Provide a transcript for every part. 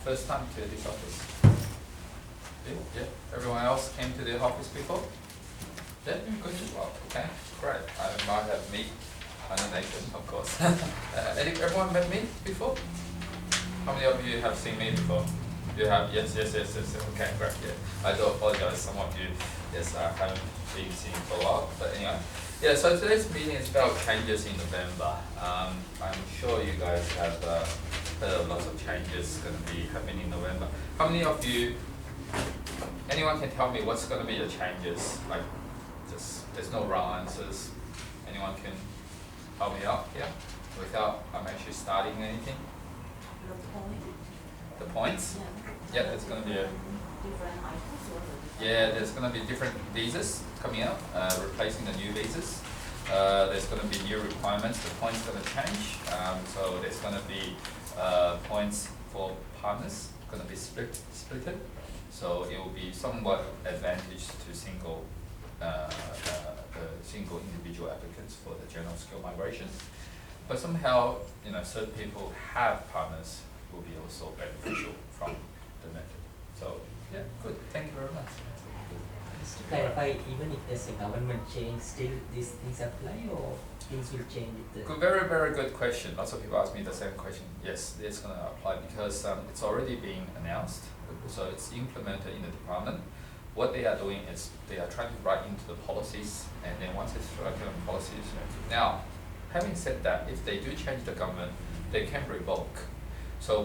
First time to this office? Yeah. Everyone else came to the office before? Yeah, good. Well, okay, great. I might have met Nathan, of course. Everyone met me before? How many of you have seen me before? You have? Yes. Okay, great. Yeah. I do apologize. Some of you, yes, I haven't been seen for a while. But anyway, yeah. So today's meeting is about changes in November. I'm sure you guys have heard of lots of changes going to be happening in November. How many of you? Anyone can tell me what's going to be the changes? Like, just there's no wrong answers. Anyone can help me out here without I'm actually starting anything. The points? Yeah, there's going to be different items. Yeah, there's going to be different visas coming out, replacing the new visas. There's going to be new requirements. The points going to change. So there's going to be points for partners going to be splitted. So it will be somewhat advantage to single individual applicants for the general skill migration. But somehow, certain people have partners will be also beneficial from the method. So yeah, good. Thank you very much. Just to clarify, even if there's a government change, still these things apply, or things will change with the... Very, very good question. Lots of people ask me the same question. Yes, it's going to apply because it's already being announced. So it's implemented in the department. What they are doing is they are trying to write into the policies, and then once it's written in policies, now, having said that, if they do change the government, they can revoke. So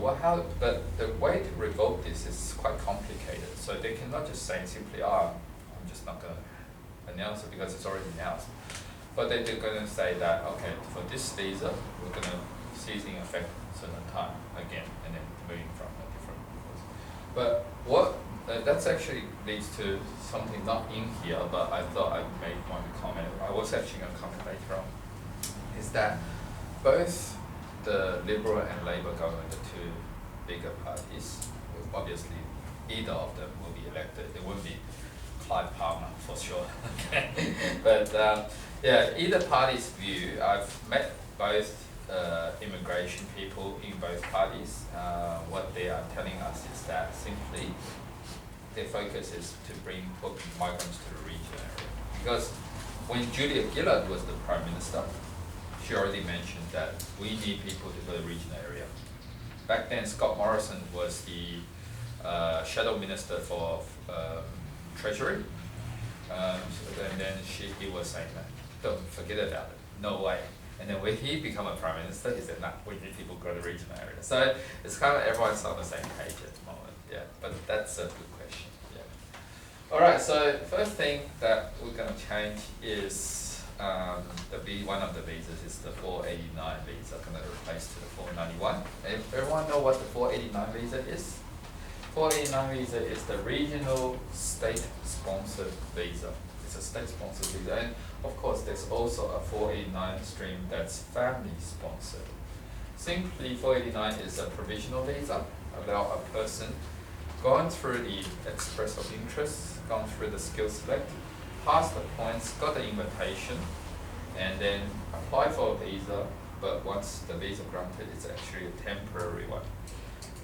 but the way to revoke this is quite complicated. So they cannot just say simply, I'm just not going to announce it because it's already announced. But they're going to say that, okay, for this visa, we're going to cease in effect certain time again, and then moving from a different visa. But what that's actually leads to something not in here, but I thought I may want to comment. I was actually going to comment later on. Is that both the Liberal and Labour government, the two bigger parties, obviously either of them will be elected. It won't be Clive Palmer for sure. But either party's view. I've met both immigration people in both parties. What they are telling us is that simply their focus is to bring migrants to the region area. Because when Julia Gillard was the Prime Minister, she already mentioned that we need people to go to the region area. Back then, Scott Morrison was the Shadow Minister for Treasury. And then he was saying that, don't forget about it, no way. And then when he became a Prime Minister, he said, nah, we need people to go to the regional area. So it's kind of everyone's on the same page at the moment, yeah. But that's a good question, yeah. All right, so first thing that we're going to change is one of the visas is the 489 visa, going to replace to the 491. Everyone know what the 489 visa is? 489 visa is the regional state-sponsored visa. It's a state-sponsored visa, and of course there's also a 489 stream that's family-sponsored. Simply, 489 is a provisional visa, allow a person gone through the express of interest, gone through the skill select, passed the points, got the invitation, and then apply for a visa. But once the visa granted, it's actually a temporary one.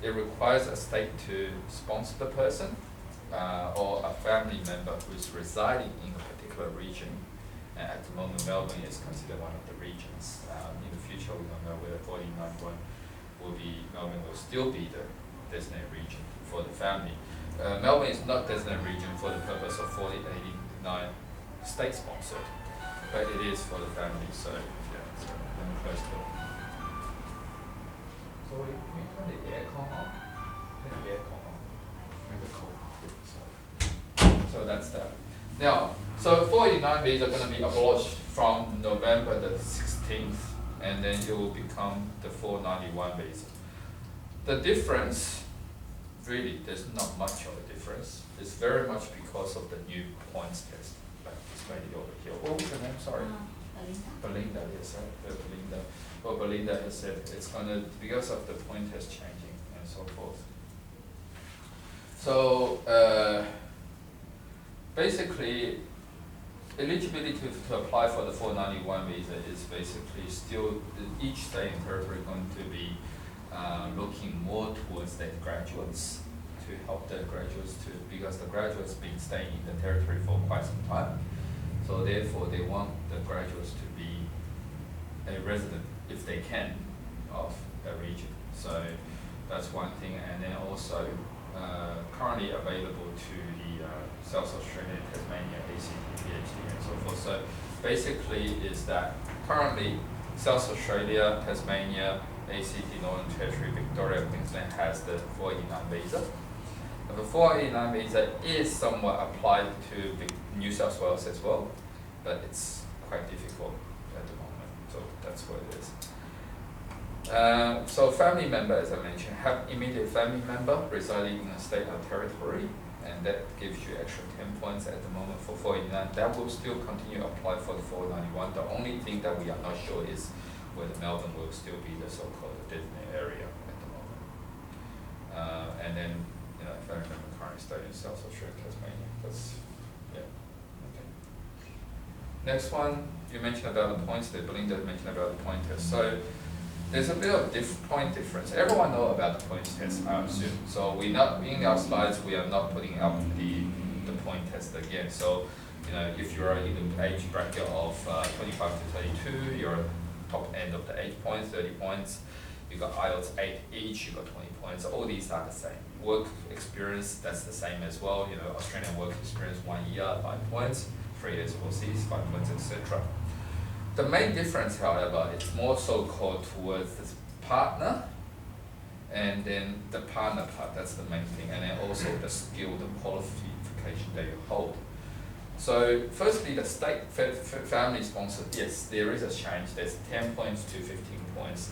It requires a state to sponsor the person or a family member who's residing in a particular region. And at the moment, Melbourne is considered one of the regions. In the future, we don't know whether 491 Melbourne will still be the designated region for the family. Melbourne is not designated region for the purpose of 489 state-sponsored, but it is for the family. So yeah, so let me close the. So we turn the aircon on. Turn the aircon on. Make it cold. So that's that. Now, so 489 visa are going to be abolished from November the 16th, and then it will become the 491 visa. The difference, really, there's not much of a difference. It's very much because of the new points test. Like this lady over here. What was her name? Sorry. Belinda, yes, Belinda. Well, Belinda has said it's going to, because of the point test changing and so forth. So basically, eligibility to apply for the 491 visa is basically still each state and territory going to be looking more towards the graduates to help the graduates because the graduates been staying in the territory for quite some time. So therefore they want the graduates to be a resident, if they can, of the region. So that's one thing, and then also currently available to the South Australia, Tasmania, ACT, PhD, and so forth. So basically is that currently South Australia, Tasmania, ACT, Northern Territory, Victoria, Queensland has the 489 visa. And the 489 visa is somewhat applied to New South Wales as well, but it's quite difficult at the moment. So that's what it is. So family member, as I mentioned, have immediate family member residing in a state or territory, and that gives you extra 10 points at the moment for 489. That will still continue to apply for the 491. The only thing that we are not sure is whether Melbourne will still be the so-called designated area at the moment. And then, family member currently studying in South Australia, Tasmania. That's, yeah, okay. Next one, you mentioned about the points, Belinda mentioned about the point test. So there's a bit of point difference. Everyone knows about the point test, I assume. So we not in our slides, we are not putting up the point test again. So if you are in the age bracket of 25 to 32, you're top end of the 8 points, 30 points. You got IELTS 8 each, you got 20 points. All these are the same. Work experience, that's the same as well. Australian work experience 1 year, 5 points. 3 years overseas, 5 points, etc. The main difference, however, is more so called towards the partner, and then the partner part, that's the main thing, and then also the skill, the qualification that you hold. So firstly, the state family sponsored, yes, there is a change. There's 10 points to 15 points.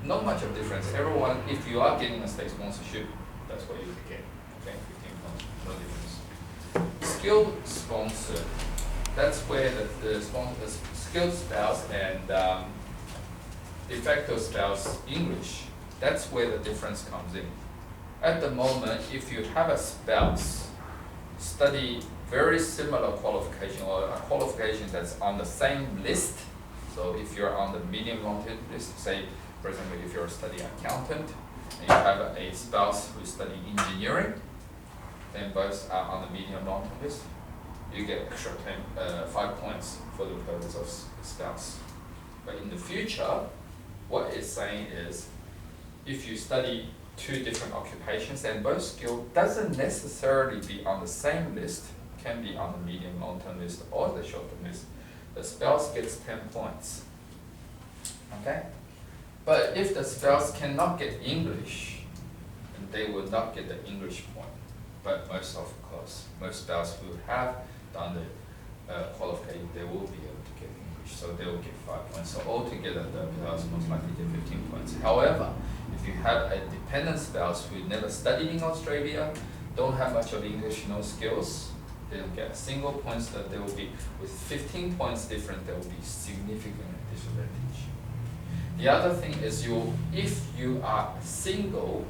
Not much of difference. Everyone, if you are getting a state sponsorship, that's what you get. Okay, 15 points, no difference. Skill sponsored, that's where the skilled spouse and de facto spouse English, that's where the difference comes in. At the moment, if you have a spouse study very similar qualification or a qualification that's on the same list, so if you're on the medium long-term list, say for example if you're a studying accountant and you have a spouse who's studying engineering, then both are on the medium long-term list, you get extra 5 points for the purpose of spouse. But in the future, what it's saying is, if you study 2 different occupations and both skill doesn't necessarily be on the same list, can be on the medium long-term list or the short-term list, the spouse gets 10 points. Okay? But if the spouse cannot get English, then they will not get the English point. But most spouse who have done the qualification, they will be able to get English, so they will get 5 points. So altogether, the spouse most likely get 15 points. However, if you have a dependent spouse who never studied in Australia, don't have much of English, no skills, they don't get a single points. That they will be with 15 points different. There will be significant disadvantage. The other thing is if you are single,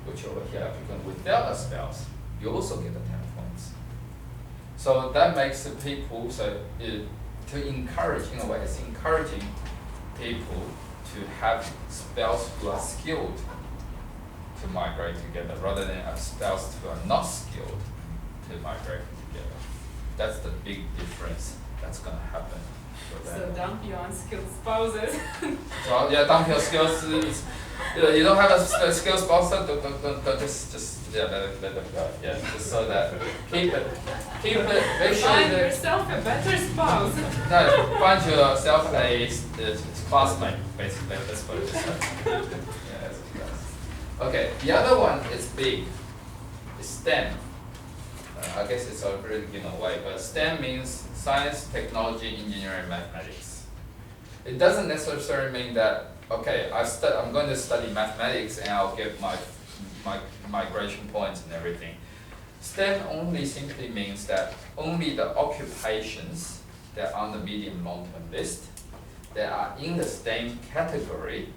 which over here applicant without a spouse, you also get the 10 points. So that makes the people, to encourage, in a way, it's encouraging people to have spouse who are skilled to migrate together rather than a spouse who are not skilled to migrate together. That's the big difference that's going to happen. So dump your unskilled spouses. So yeah, dump your skills. You don't have a skilled spouse, don't just let them go. Yeah, just so that keep it. Make sure Find yourself a better spouse. No, find yourself a classmate, basically. That's what it is. Yeah, that's what it is. Okay, the other one is big. It's STEM. I guess it's already given away, but STEM means science, technology, engineering, mathematics. It doesn't necessarily mean that, okay, I'm going to study mathematics and I'll get my migration points and everything. STEM only simply means that only the occupations that are on the medium long-term list that are in the STEM category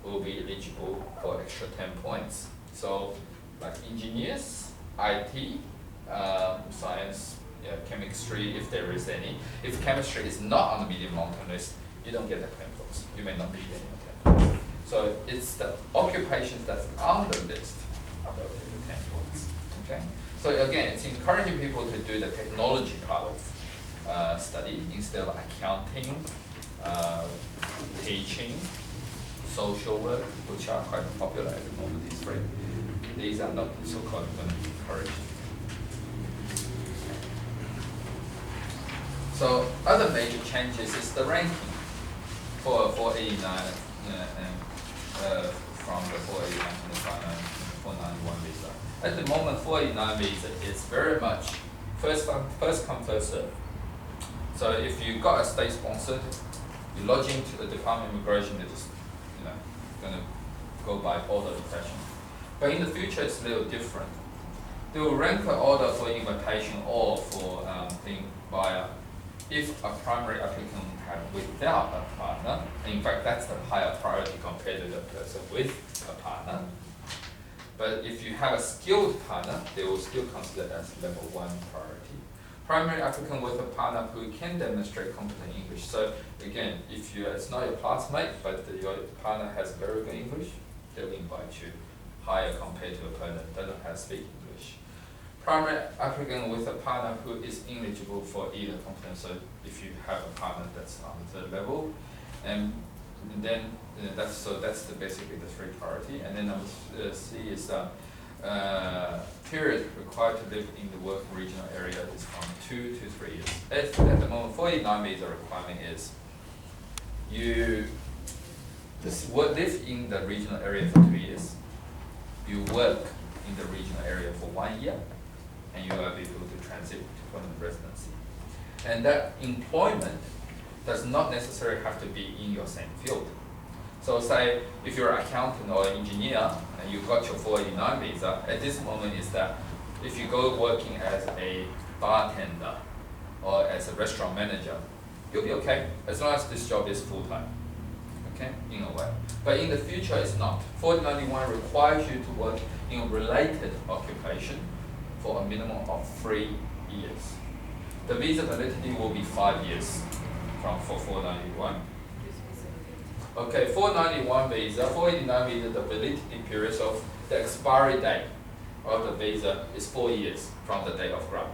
will be eligible for extra 10 points. So like engineers, IT, science, chemistry, if there is any. If chemistry is not on the medium long-term list, you don't get the 10 points. You may not be getting the 10 points. So it's the occupations that's on the list that will be the 10 points. Okay. So again, it's encouraging people to do the technology part of study instead of accounting, teaching, social work, which are quite popular at the moment. These three. These are not so-called going to be encouraged. So other major changes is the ranking for 489 from the 489 to the 491 visa. At the moment, 489 visa is very much first come, first serve. So if you got a state sponsored, you lodge into the Department of Immigration, they're just gonna go by order of question. But in the future, it's a little different. They will rank an order for invitation or for thing via if a primary applicant have without a partner. In fact, that's the higher priority compared to the person with a partner. But if you have a skilled partner, they will still consider as level 1 priority. Primary applicant with a partner who can demonstrate competent English. So again, if it's not your classmate, but your partner has very good English, they'll invite you higher compared to a person that doesn't have speak English. Primary applicant with a partner who is eligible for either competent. So if you have a partner that's on the third level, and then that's basically the 3 priority. And then number C is period required to live in the work regional area is from 2 to 3 years. At the moment, 489 visa requirement is you live in the regional area for 2 years, you work in the regional area for 1 year, and you are able to transit to permanent residency. And that employment does not necessarily have to be in your same field. So say if you're an accountant or an engineer and you got your 489 visa, at this moment is that if you go working as a bartender or as a restaurant manager, you'll be okay as long as this job is full-time, okay, in a way. But in the future, it's not. 491 requires you to work in a related occupation for a minimum of 3 years. The visa validity will be 5 years for 491. Okay, 491 visa, 489 visa, the validity period of the expiry date of the visa is 4 years from the date of grant.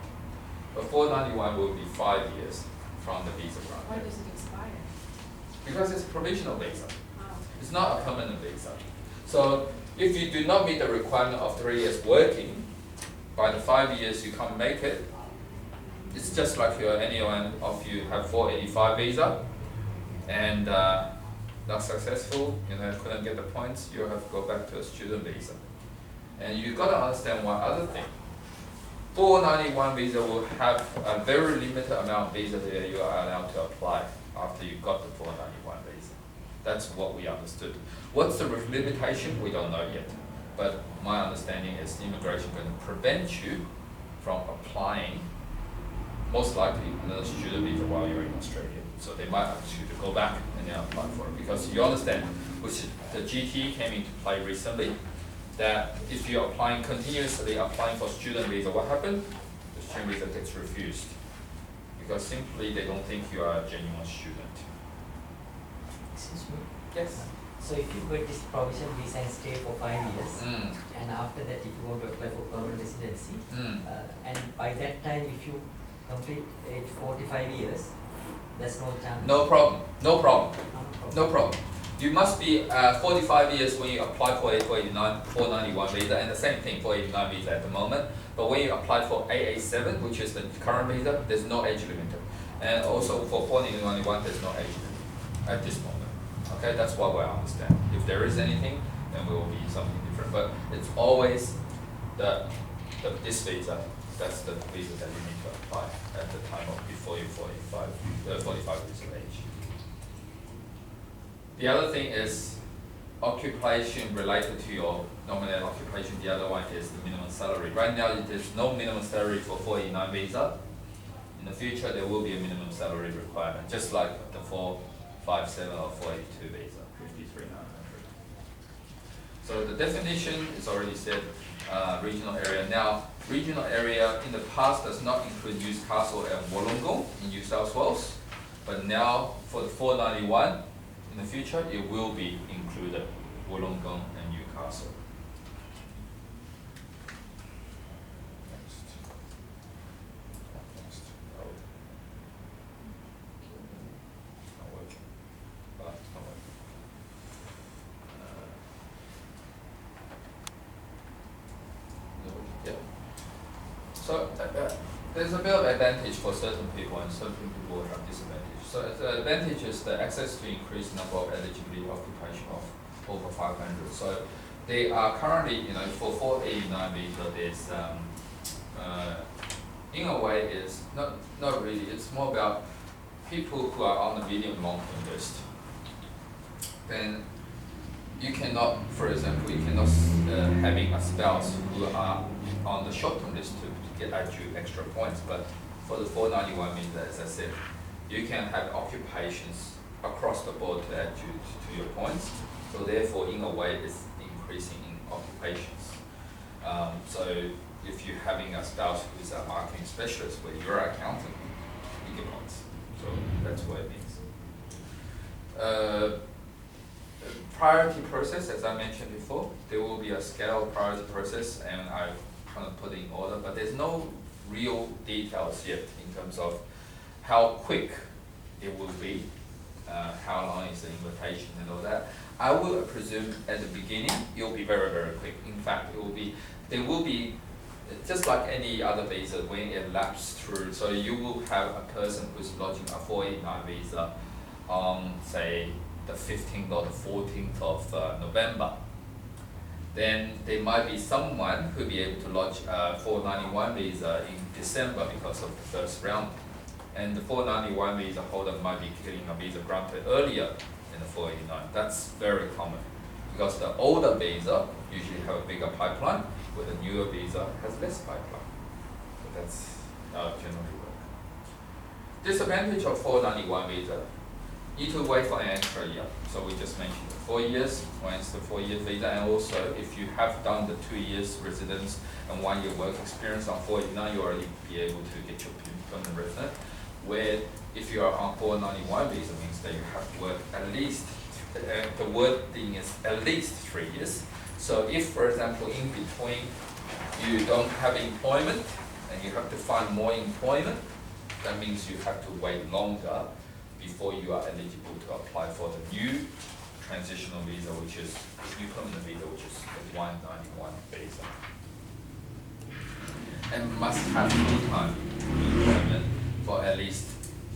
But 491 will be 5 years from the visa grant. Why does it expire? Because it's a provisional visa. Oh. It's not a permanent visa. So if you do not meet the requirement of 3 years working, by the 5 years you can't make it, it's just like anyone of you have 485 visa and not successful, couldn't get the points, you have to go back to a student visa. And you've got to understand one other thing. 491 visa will have a very limited amount of visa that you are allowed to apply after you got the 491 visa. That's what we understood. What's the limitation? We don't know yet. But my understanding is immigration is going to prevent you from applying, most likely, another student visa while you're in Australia. So they might ask you to go back and then apply for it. Because you understand, which the GT came into play recently, that if you're continuously applying for student visa, what happens? The student visa gets refused. Because simply they don't think you are a genuine student. Excuse me. Yes. So if you get this provision visa and stay for 5 years, and after that if you want to apply for permanent residency, and by that time if you complete age 45 years, there's no chance. No problem. No problem. You must be 45 years when you apply for a 491 visa, and the same thing for 489 visa at the moment. But when you apply for AA7, which is the current visa, there's no age limit. And also for 491, there's no age limit at this moment. Okay, that's what we understand. If there is anything, then we will be something different. But it's always this visa. That's the visa that you need to apply at the time of before you're 45 years of age. The other thing is occupation related to your nominated occupation. The other one is the minimum salary. Right now, there's no minimum salary for 489 visa. In the future, there will be a minimum salary requirement, just like the 457 or 482 visa, 53,900. So the definition is already said, regional area. Now, regional area in the past does not include Newcastle and Wollongong in New South Wales, but now for the 491, in the future, it will be included Wollongong, and Newcastle. Next. Oh. It's not working. It's not working. Yeah. So there's a bit of advantage for certain people, and certain people will have disadvantage. So the advantage is the access to increased number of eligibility occupation of over 500. So they are currently, for 489 visa, there's in a way is not really. It's more about people who are on the medium long-term list. Then you cannot, for example, having a spouse who are on the short-term list to add you extra points. But for the 491 visa, as I said, you can have occupations across the board to add you to your points. So therefore, in a way, it's increasing in occupations. So if you're having a spouse who is a marketing specialist where you're an accountant, you get points. So that's what it means. Priority process, as I mentioned before, there will be a scale priority process, and I kind of put it in order, but there's no real details yet in terms of how quick it will be, how long is the invitation and all that. I would presume at the beginning it will be very, very quick. In fact, there will be just like any other visa when it lapses through. So you will have a person who's lodging a 489 visa on, say, the 15th or the 14th of November. Then there might be someone who will be able to lodge a 491 visa in December because of the first round. And the 491 visa holder might be getting a visa granted earlier than the 489. That's very common because the older visa usually have a bigger pipeline, where the newer visa has less pipeline. So that's generally work. Disadvantage of 491 visa. You need to wait for an extra year. So we just mentioned 4 years, once the 4-year visa, and also if you have done the 2 years residence and 1 year work experience on 489, you already be able to get your permanent resident. Where if you are on 491 visa means that you have to work at least, the word thing is at least 3 years. So if, for example, in between you don't have employment and you have to find more employment, that means you have to wait longer before you are eligible to apply for the new transitional visa, which is the new permanent visa, which is the 191 visa. And must have full-time employment for at least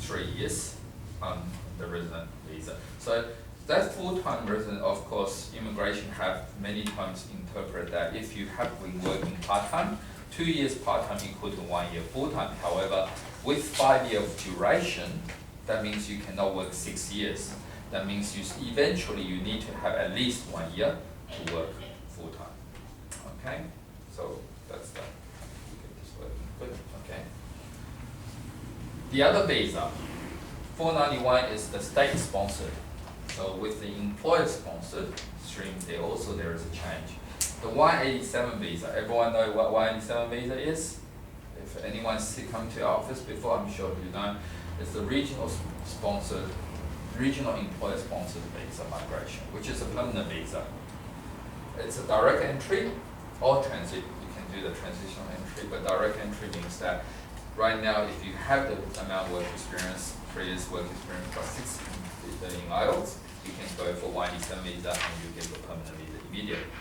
3 years on the resident visa. So that full-time resident, of course, immigration have many times interpreted that if you have been working part-time, 2 years part-time equal to 1 year full-time. However, with 5 years of duration, that means you cannot work 6 years. That means eventually you need to have at least 1 year to work full-time. Okay, so that's that. Get this working good. Okay. The other visa, 491 is the state-sponsored. So with the employer-sponsored stream, there is a change. The 187 visa, everyone know what 187 visa is? If anyone's come to our office before, I'm sure you know. It's the regional employer-sponsored visa migration, which is a permanent visa. It's a direct entry or transit. You can do the transitional entry, but direct entry means that right now, if you have the amount of work experience, 3 years work experience plus 6 in IELTS, you can go for 187 visa and you get your permanent visa immediately.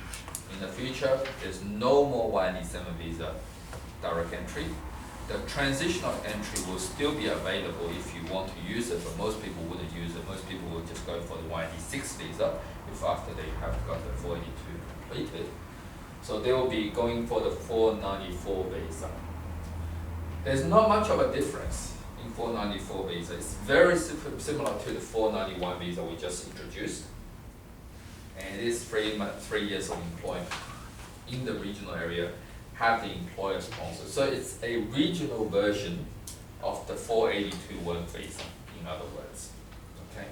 In the future, there's no more 187 visa direct entry. The transitional entry will still be available if you want to use it, but most people wouldn't use it. Most people will just go for the 186 visa if after they have got the 482 completed. So they will be going for the 494 visa. There's not much of a difference in 494 visa. It's very similar to the 491 visa we just introduced. And it is 3 years of employment in the regional area, have the employer sponsor. So it's a regional version of the 482 work visa, in other words. Okay.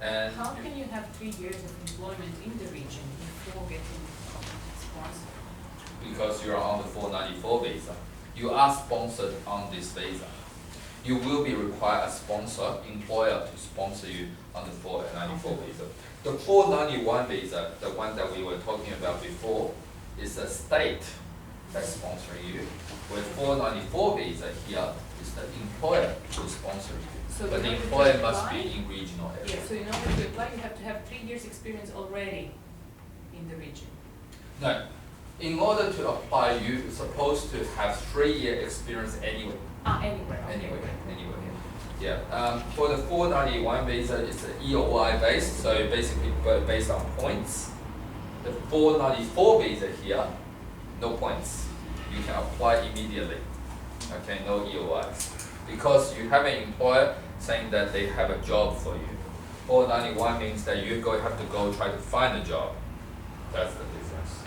And how can you have 3 years of employment in the region before getting sponsored? Because you're on the 494 visa. You are sponsored on this visa. you will be required a sponsor, employer to sponsor you on the 494 visa. The 491 visa, the one that we were talking about before, is a state that's sponsoring you. With 494 visa here is the employer who sponsor you. So But in the order to employer must apply- be in regional area. Yeah, so in order to apply, you have to have 3 years experience already in the region. No. In order to apply, you're supposed to have 3-year experience anyway. Anyway. Anyway. Yeah. For the 491 visa, it's an EOI based, so basically based on points. The 494 visa here, no points. You can apply immediately. Okay, no EOIs. Because you have an employer saying that they have a job for you. 491 means that you have to go try to find a job. That's the difference.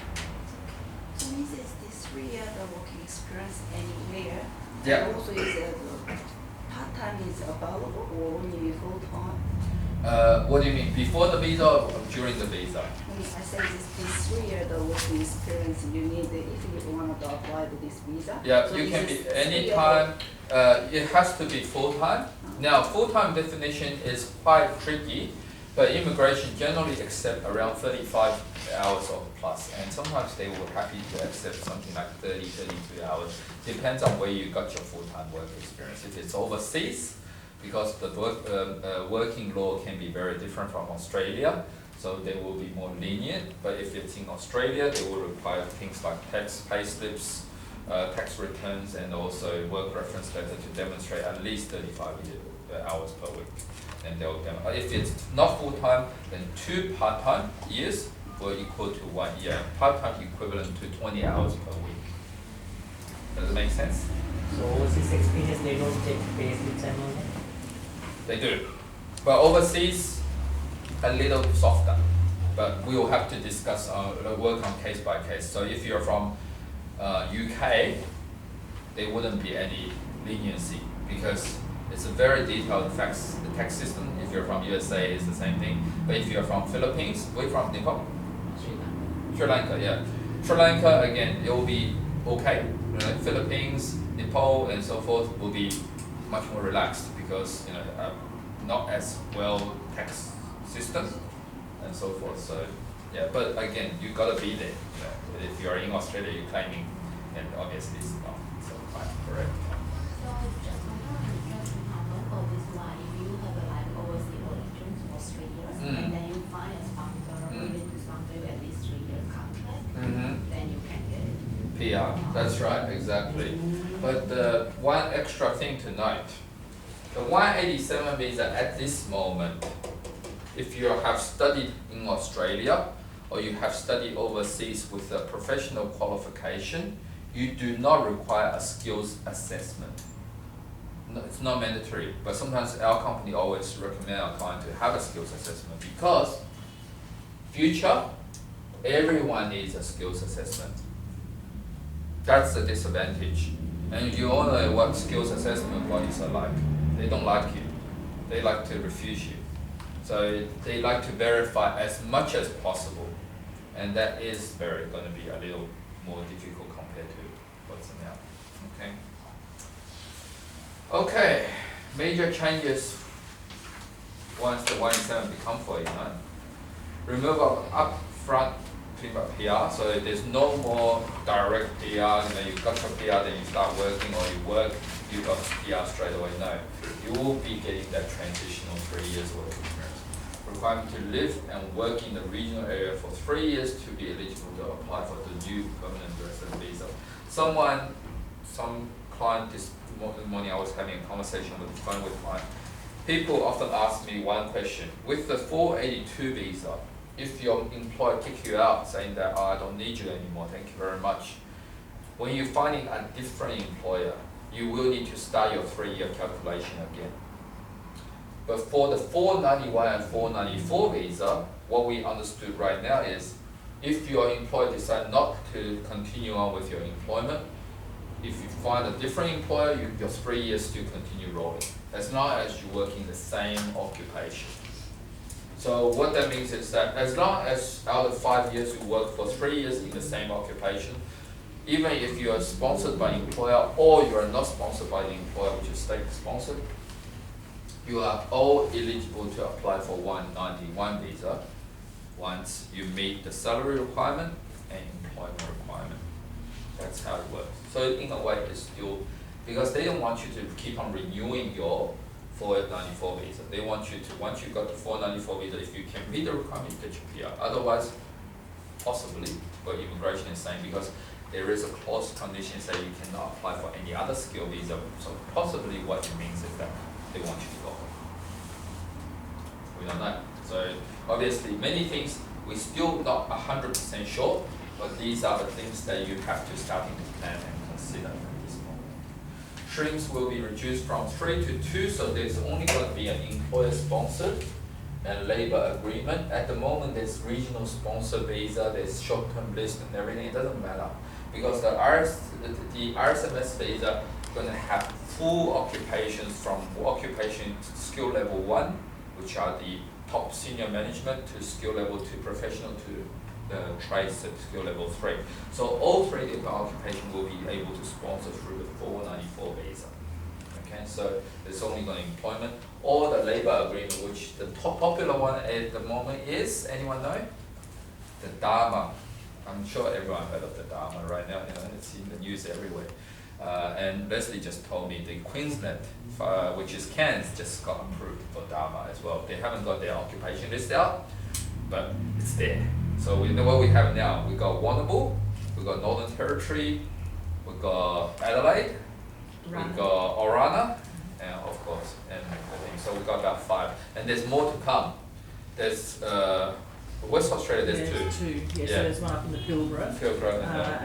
So means it's this 3 years of working experience anywhere. Yeah. And also is the part-time is available or only full-time? What do you mean? Before the visa or during the visa? I say this 3 years of working experience you need if you want to apply to this visa. Yeah, So you this can is be 3 years anytime. It has to be full-time. Now, full-time definition is quite tricky, but immigration generally accept around 35 hours or plus, and sometimes they will happy to accept something like 30, 32 hours. Depends on where you got your full-time work experience. If it's overseas, because the working law can be very different from Australia, so they will be more lenient. But if it's in Australia, they will require things like tax pay slips, tax returns, and also work reference letter to demonstrate at least 35 hours per week. And they'll if it's not full-time, then 2 part-time years will equal to 1 year. Part-time equivalent to 20 hours per week. Does it make sense? So overseas experience, they don't take pay slips and all that? They do. But overseas, a little softer. But we will have to discuss, work on case by case. So if you're from UK, there wouldn't be any leniency because it's a very detailed tax system. If you're from USA, it's the same thing. But if you're from Philippines, we're from Nepal? Sri Lanka, yeah. Sri Lanka, again, it will be okay. Philippines, Nepal, and so forth will be much more relaxed because not as well tax system and so forth. So yeah, but again, you gotta be there. If you're in Australia, you're claiming, and obviously it's not so fine, correct? So just local visa, if you have like overseas origins for 3 years, and then you find a sponsor willing to sponsor you at least 3 year contract, then you can get it. PR, that's right, exactly. But one extra thing to note, the 187 visa at this moment, if you have studied in Australia or you have studied overseas with a professional qualification, you do not require a skills assessment. No, it's not mandatory, but sometimes our company always recommend our client to have a skills assessment because future, everyone needs a skills assessment. That's the disadvantage. And you all know what skills assessment bodies are like. They don't like you. They like to refuse you. So they like to verify as much as possible. And that is going to be a little more difficult compared to what's now. Okay, major changes once the 187 become 489. Removal of upfront PR, so there's no more direct PR, you got your PR, then you start working, or you work, you got PR straight away. No, you will be getting that transitional 3 years work experience. Requirement to live and work in the regional area for 3 years to be eligible to apply for the new permanent resident visa. Some client this morning I was having a conversation with the phone with client. People often ask me one question, with the 482 visa, if your employer kick you out saying that, I don't need you anymore, thank you very much. When you're finding a different employer, you will need to start your 3-year calculation again. But for the 491 and 494 visa, what we understood right now is, if your employer decides not to continue on with your employment, if you find a different employer, your 3 years still continue rolling, as long as you work in the same occupation. So what that means is that as long as out of 5 years you work for 3 years in the same occupation, even if you are sponsored by employer or you are not sponsored by the employer, which is state sponsored, you are all eligible to apply for 191 visa once you meet the salary requirement and employment requirement. That's how it works. So in a way, it's still, because they don't want you to keep on renewing your 494 visa. They want you to, once you got the 494 visa, if you can meet the requirement, you get your PR. Otherwise, possibly, but immigration is saying, because there is a clause condition saying you cannot apply for any other skill visa. So possibly what it means is that they want you to go home. We don't know. So obviously many things we're still not 100% sure, but these are the things that you have to start to plan and consider at this moment. Streams will be reduced from 3 to 2, so there's only going to be an employer sponsored and labor agreement. At the moment there's regional sponsor visa, there's short-term list and everything. It doesn't matter because the RSMS visa going to have full occupations from occupation skill level 1, which are the top senior management, to skill level 2 professional, to the trade skill level 3. So all 3 different occupations will be able to sponsor through the 494 visa. Okay, so it's only going to employment or the labor agreement, which the top popular one at the moment is, anyone know? The DARMA. I'm sure everyone heard of the DARMA right now, it's in the news everywhere. And Leslie just told me the Queensland, which is Cairns, just got approved for DARMA as well. They haven't got their occupation list out, but it's there. So we know what we have now. We got Warrnambool, we got Northern Territory, we got Adelaide, we got Orana, and of course, and everything. So we got about 5, and there's more to come. There's West Australia. There's 2. Yeah, so there's one up in the Pilbara,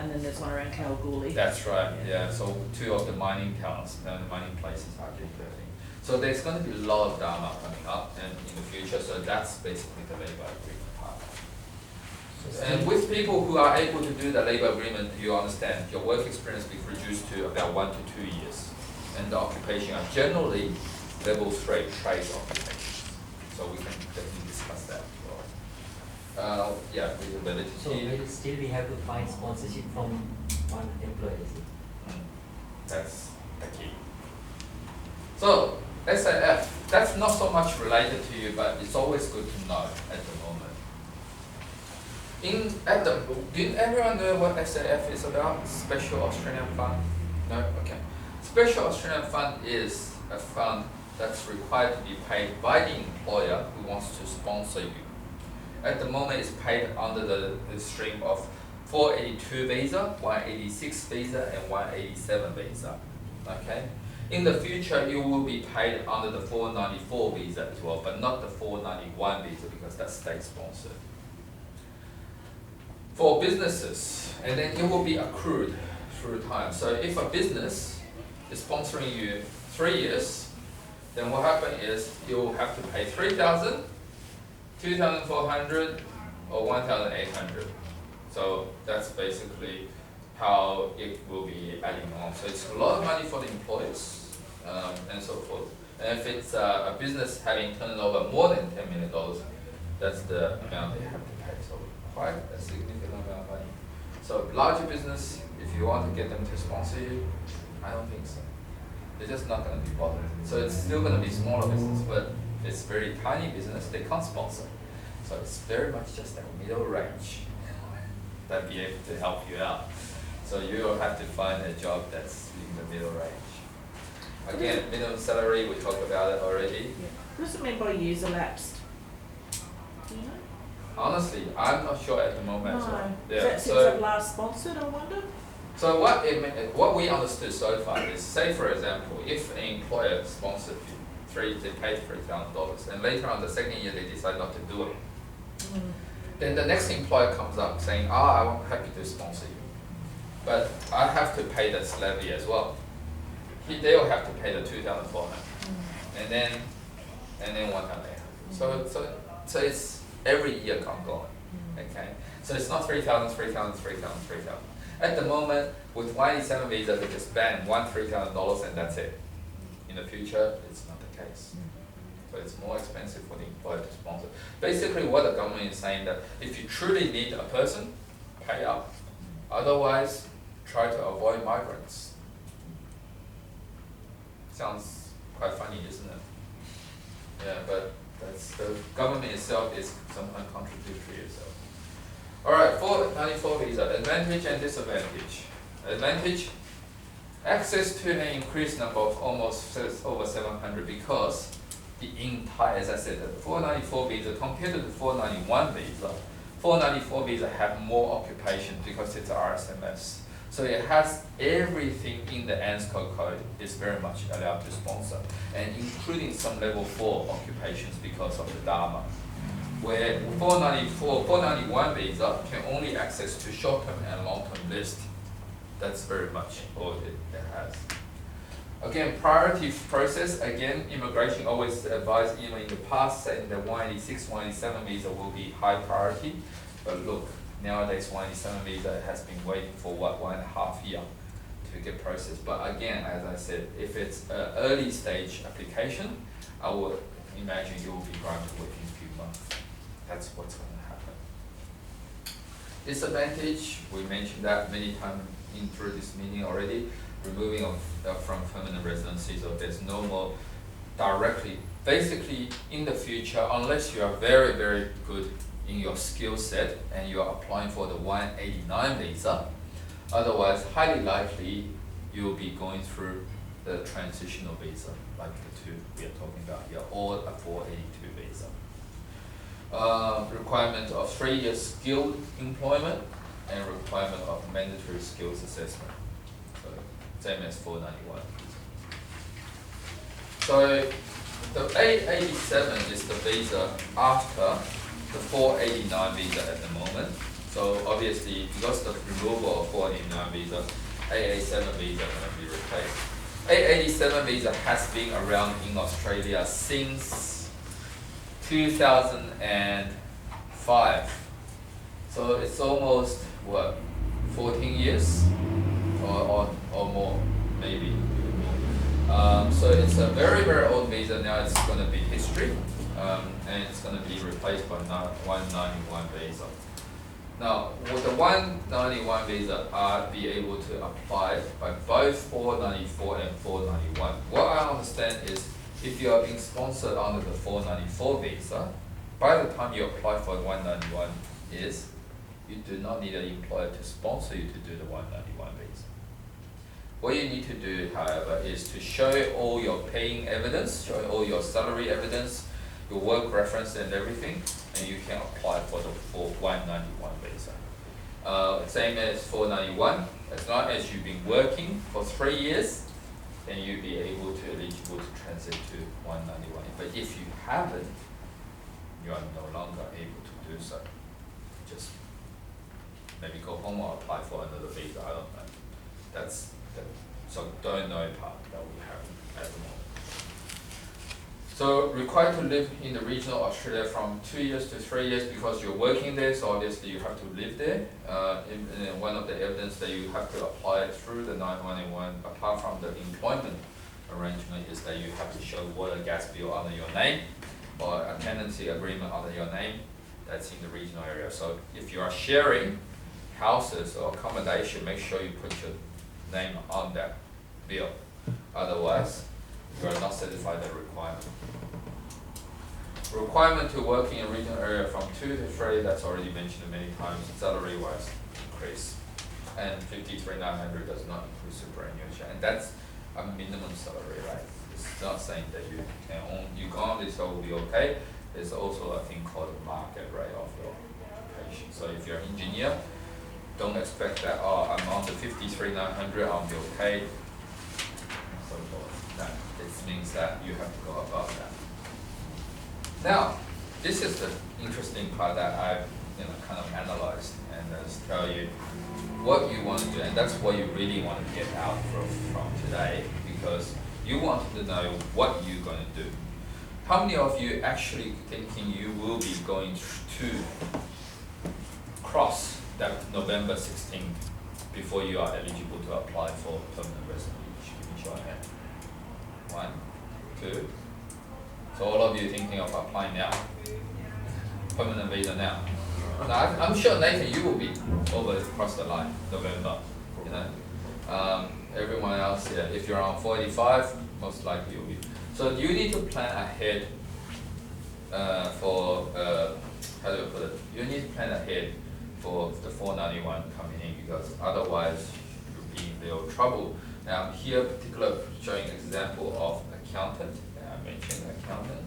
and then there's one around Kalgoorlie. That's right. Yeah. So 2 of the mining towns, the mining places are getting. So there's going to be a lot of DARMA coming up, and in the future. So that's basically the labor agreement part. And with people who are able to do the labor agreement, you understand your work experience will be reduced to about 1 to 2 years, and the occupation are generally level 3 trade occupations. So we can definitely discuss that. Yeah, visibility. So will still we have to find sponsorship from one employer, is it? That's the key. So SAF, that's not so much related to you, but it's always good to know at the moment. Did everyone know what SAF is about? Special Australian Fund? No? Okay. Special Australian Fund is a fund that's required to be paid by the employer who wants to sponsor you. At the moment, it's paid under the stream of 482 visa, 186 visa, and 187 visa. Okay. In the future, you will be paid under the 494 visa as well, but not the 491 visa because that's state sponsored. For businesses, and then it will be accrued through time. So if a business is sponsoring you 3 years, then what happens is you'll have to pay 3,000, 2,400, or 1,800. So that's basically how it will be adding on. So it's a lot of money for the employers and so forth. And if it's a business having turnover more than $10 million, that's the amount they have to pay. So quite a significant amount of money. So larger business, if you want to get them to sponsor you, I don't think so. They're just not going to be bothered. So it's still going to be smaller business, but it's very tiny business, they can't sponsor. So it's very much just that middle range that be able to help you out. So you will have to find a job that's in the middle range. Again, minimum salary, we talked about it already. Yeah. What does it mean by years elapsed? Do you know? Honestly, I'm not sure at the moment. No. So, Is yeah. that since it last sponsored, I wonder? So what we understood so far is, say for example, if an employer sponsored you, they paid $3,000, and later on the second year they decide not to do it, then the next employer comes up saying, I'm happy to sponsor you, but I have to pay this levy as well. They will have to pay the 2,400, and then 1,800. So it's every year ongoing. Okay, so it's not 3,000, 3,000, 3,000, 3,000. At the moment, with 187 visa, they just ban $3,000 and that's it. In the future, it's not the case. So it's more expensive for the employer to sponsor. Basically, what the government is saying that if you truly need a person, pay up. Otherwise, try to avoid migrants. Sounds quite funny, isn't it? Yeah, but that's the government itself is sometimes contradictory. So, all right, 494 visa advantage and disadvantage. Advantage: access to an increased number of almost over 700 because the entire, as I said, the 494 visa compared to the 491 visa, 494 visa have more occupation because it's RSMS. So it has everything in the ANSCO code is very much allowed to sponsor, and including some level 4 occupations because of the Dharma. Where 491 visa can only access to short-term and long-term list. That's very much all it has. Again, priority process, again, immigration always advised, even in the past, saying that 186, 187 visa will be high priority. But look, nowadays 187 visa has been waiting for 1.5 years to get processed. But again, as I said, if it's an early stage application, I would imagine you will be granted within a few months. That's what's going to happen. Disadvantage, we mentioned that many times through this meeting already, removing from permanent residency, so there's no more directly, basically in the future, unless you are very, very good in your skill set and you are applying for the 189 visa, otherwise highly likely you will be going through the transitional visa, like the two we are talking about here, or a 482 visa. Requirement of 3 years skilled employment and requirement of mandatory skills assessment. So same as 491. So the 887 is the visa after the 489 visa at the moment. So obviously, because of the removal of 489 visa, 887 visa going to be replaced. 887 visa has been around in Australia since 2005. So it's almost, what, 14 years or more, maybe. So it's a very, very old visa. Now it's going to be history, and it's going to be replaced by 191 visa. Now, with the 191 visa, I'll be able to apply by both 494 and 491. What I understand is, if you are being sponsored under the 494 visa, by the time you apply for 191 you do not need an employer to sponsor you to do the 191 visa. What you need to do, however, is to show all your paying evidence, show all your salary evidence, your work reference and everything, and you can apply for the 191 visa. Same as 491, as long as you've been working for 3 years, then you'll be eligible to transit to 191. But if you haven't, you are no longer able to do so. Just maybe go home or apply for another visa, I don't know. That's the don't know part that we have at the moment. So required to live in the regional Australia from 2 years to 3 years because you're working there, so obviously you have to live there. One of the evidence that you have to apply through the 911, apart from the employment arrangement, is that you have to show water, gas bill under your name, or a tenancy agreement under your name that's in the regional area. So if you are sharing houses or accommodation, make sure you put your name on that bill. Otherwise, you are not satisfied the requirement. Requirement to work in a regional area from 2 to 3, that's already mentioned many times, salary-wise increase. And 53,900 does not include superannuation. And that's a minimum salary, right? It's not saying that you can only so will be okay. There's also a thing called the market rate of your occupation. So if you're an engineer, don't expect that, oh, I'm on the 53,900, I'll be okay. So that it means that you have to go above that. Now, this is the interesting part that I've kind of analyzed and just tell you what you want to do, and that's what you really want to get out from today, because you want to know what you're going to do. How many of you actually thinking you will be going to cross that November 16th before you are eligible to apply for permanent residency? Give me show of hand. 1, 2. So all of you thinking of applying now, permanent visa now. Now I'm sure Nathan, you will be over across the line November. you know. Everyone else, yeah, if you're on 45, most likely you'll be. So you need to plan ahead for, how do I put it? You need to plan ahead for the 491 coming in, because otherwise you'll be in real trouble. Now here, particular showing example of accountant. I mentioned accountant.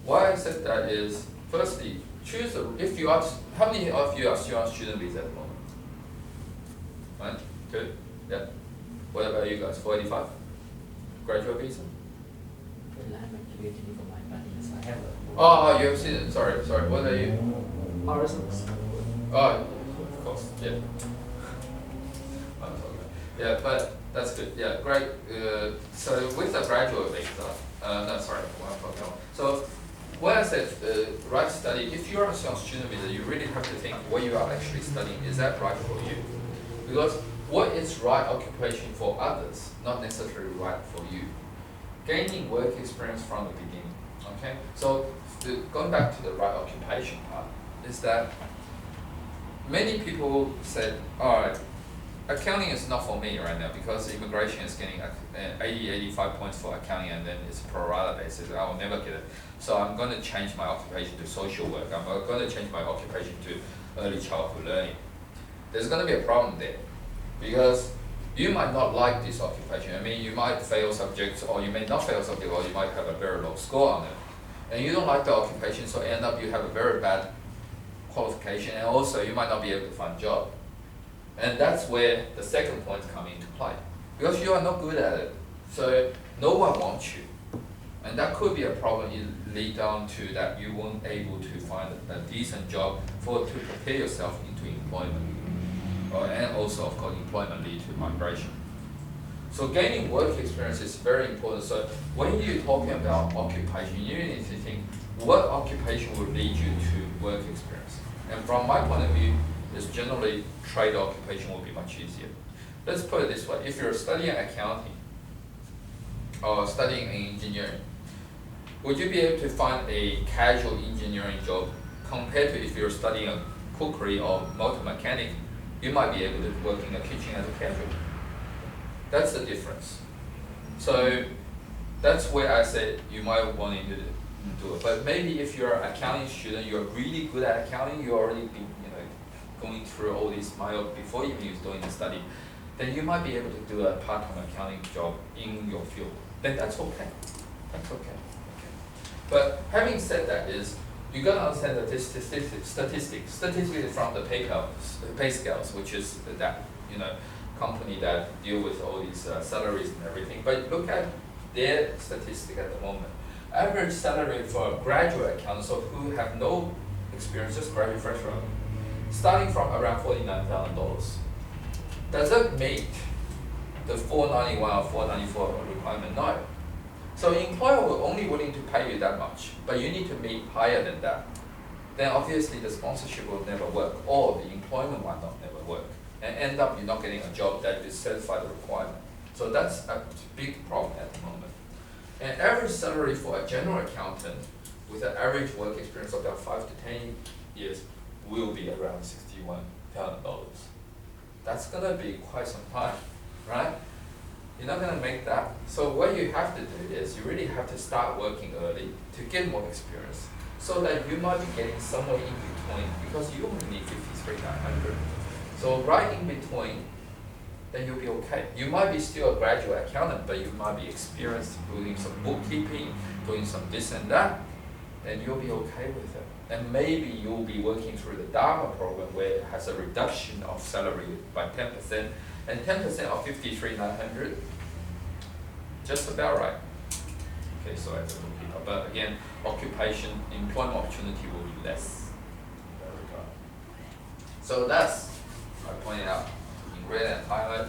Why I said that is, firstly, choose if you are. How many of you are still on student visa at the moment? 1, 2, yeah. What about you guys? 45? Graduate visa? Well, I'm actually waiting for my partners. I have a. Oh, you have seen it. Sorry. What are you? Ours. Oh, of course, yeah. Yeah, but that's good. Yeah, great. So with the graduate visa, no, sorry, what I'm talking about. So when I said right study, if you're on student visa, you really have to think what you are actually studying. Is that right for you? Because what is right occupation for others, not necessarily right for you. Gaining work experience from the beginning. Okay. So going back to the right occupation part, is that many people said, all right, accounting is not for me right now because immigration is getting 85 points for accounting, and then it's pro rata basis. I will never get it. So I'm going to change my occupation to social work. I'm going to change my occupation to early childhood learning. There's going to be a problem there because you might not like this occupation. I mean, you might fail subjects, or you may not fail subjects, or you might have a very low score on it. And you don't like the occupation, so end up you have a very bad qualification, and also you might not be able to find a job. And that's where the second point comes into play. Because you are not good at it, so no one wants you. And that could be a problem. It lead down to that you won't able to find a decent job to prepare yourself into employment. And also, of course, employment lead to migration. So gaining work experience is very important. So when you're talking about occupation, you need to think what occupation will lead you to work experience. And from my point of view, is generally trade occupation will be much easier. Let's put it this way: if you're studying accounting or studying engineering, would you be able to find a casual engineering job compared to if you're studying a cookery or motor mechanic? You might be able to work in a kitchen as a casual. That's the difference. So that's where I said you might want to do it. But maybe if you're an accounting student, you're really good at accounting, you already been going through all these miles before even you're doing the study, then you might be able to do a part-time accounting job in your field. Then that's okay. That's okay. But having said that, is you gotta understand the statistics from the pay scales, which is that company that deal with all these salaries and everything. But look at their statistic at the moment. Average salary for a graduate accountant, so who have no experience, just graduate fresh from, starting from around $49,000. Does that meet the 491 or 494 requirement? No. So employer will only willing to pay you that much, but you need to meet higher than that. Then obviously the sponsorship will never work, or the employment might not never work, and end up you're not getting a job that is satisfy the requirement. So that's a big problem at the moment. And average salary for a general accountant with an average work experience of about 5 to 10 years will be around $61,000. That's gonna be quite some time, right? You're not gonna make that. So what you have to do is you really have to start working early to get more experience, so that you might be getting somewhere in between, because you only need 53,900. So right in between, then you'll be okay. You might be still a graduate accountant, but you might be experienced doing some bookkeeping, doing some this and that, then you'll be okay with it. And maybe you'll be working through the Dharma program where it has a reduction of salary by 10%, and 10% of 53,900, just about right. Okay, so as a bookkeeper, but again, occupation, employment opportunity will be less. So that's, I pointed out in red and highlight.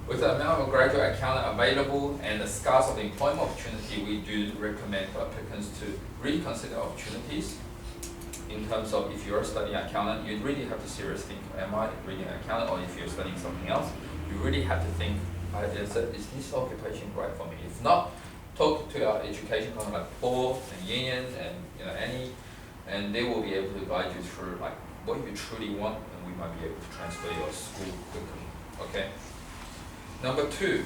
With the amount of graduate accountant available and the scarce of employment opportunity, we do recommend applicants to reconsider opportunities. In terms of if you're studying accountant, you really have to seriously think, am I reading accountant, or if you're studying something else, you really have to think, is this occupation right for me? If not, talk to our education company like Paul and Yin and Annie, and they will be able to guide you through like what you truly want, and we might be able to transfer your school quickly. Okay. Number 2,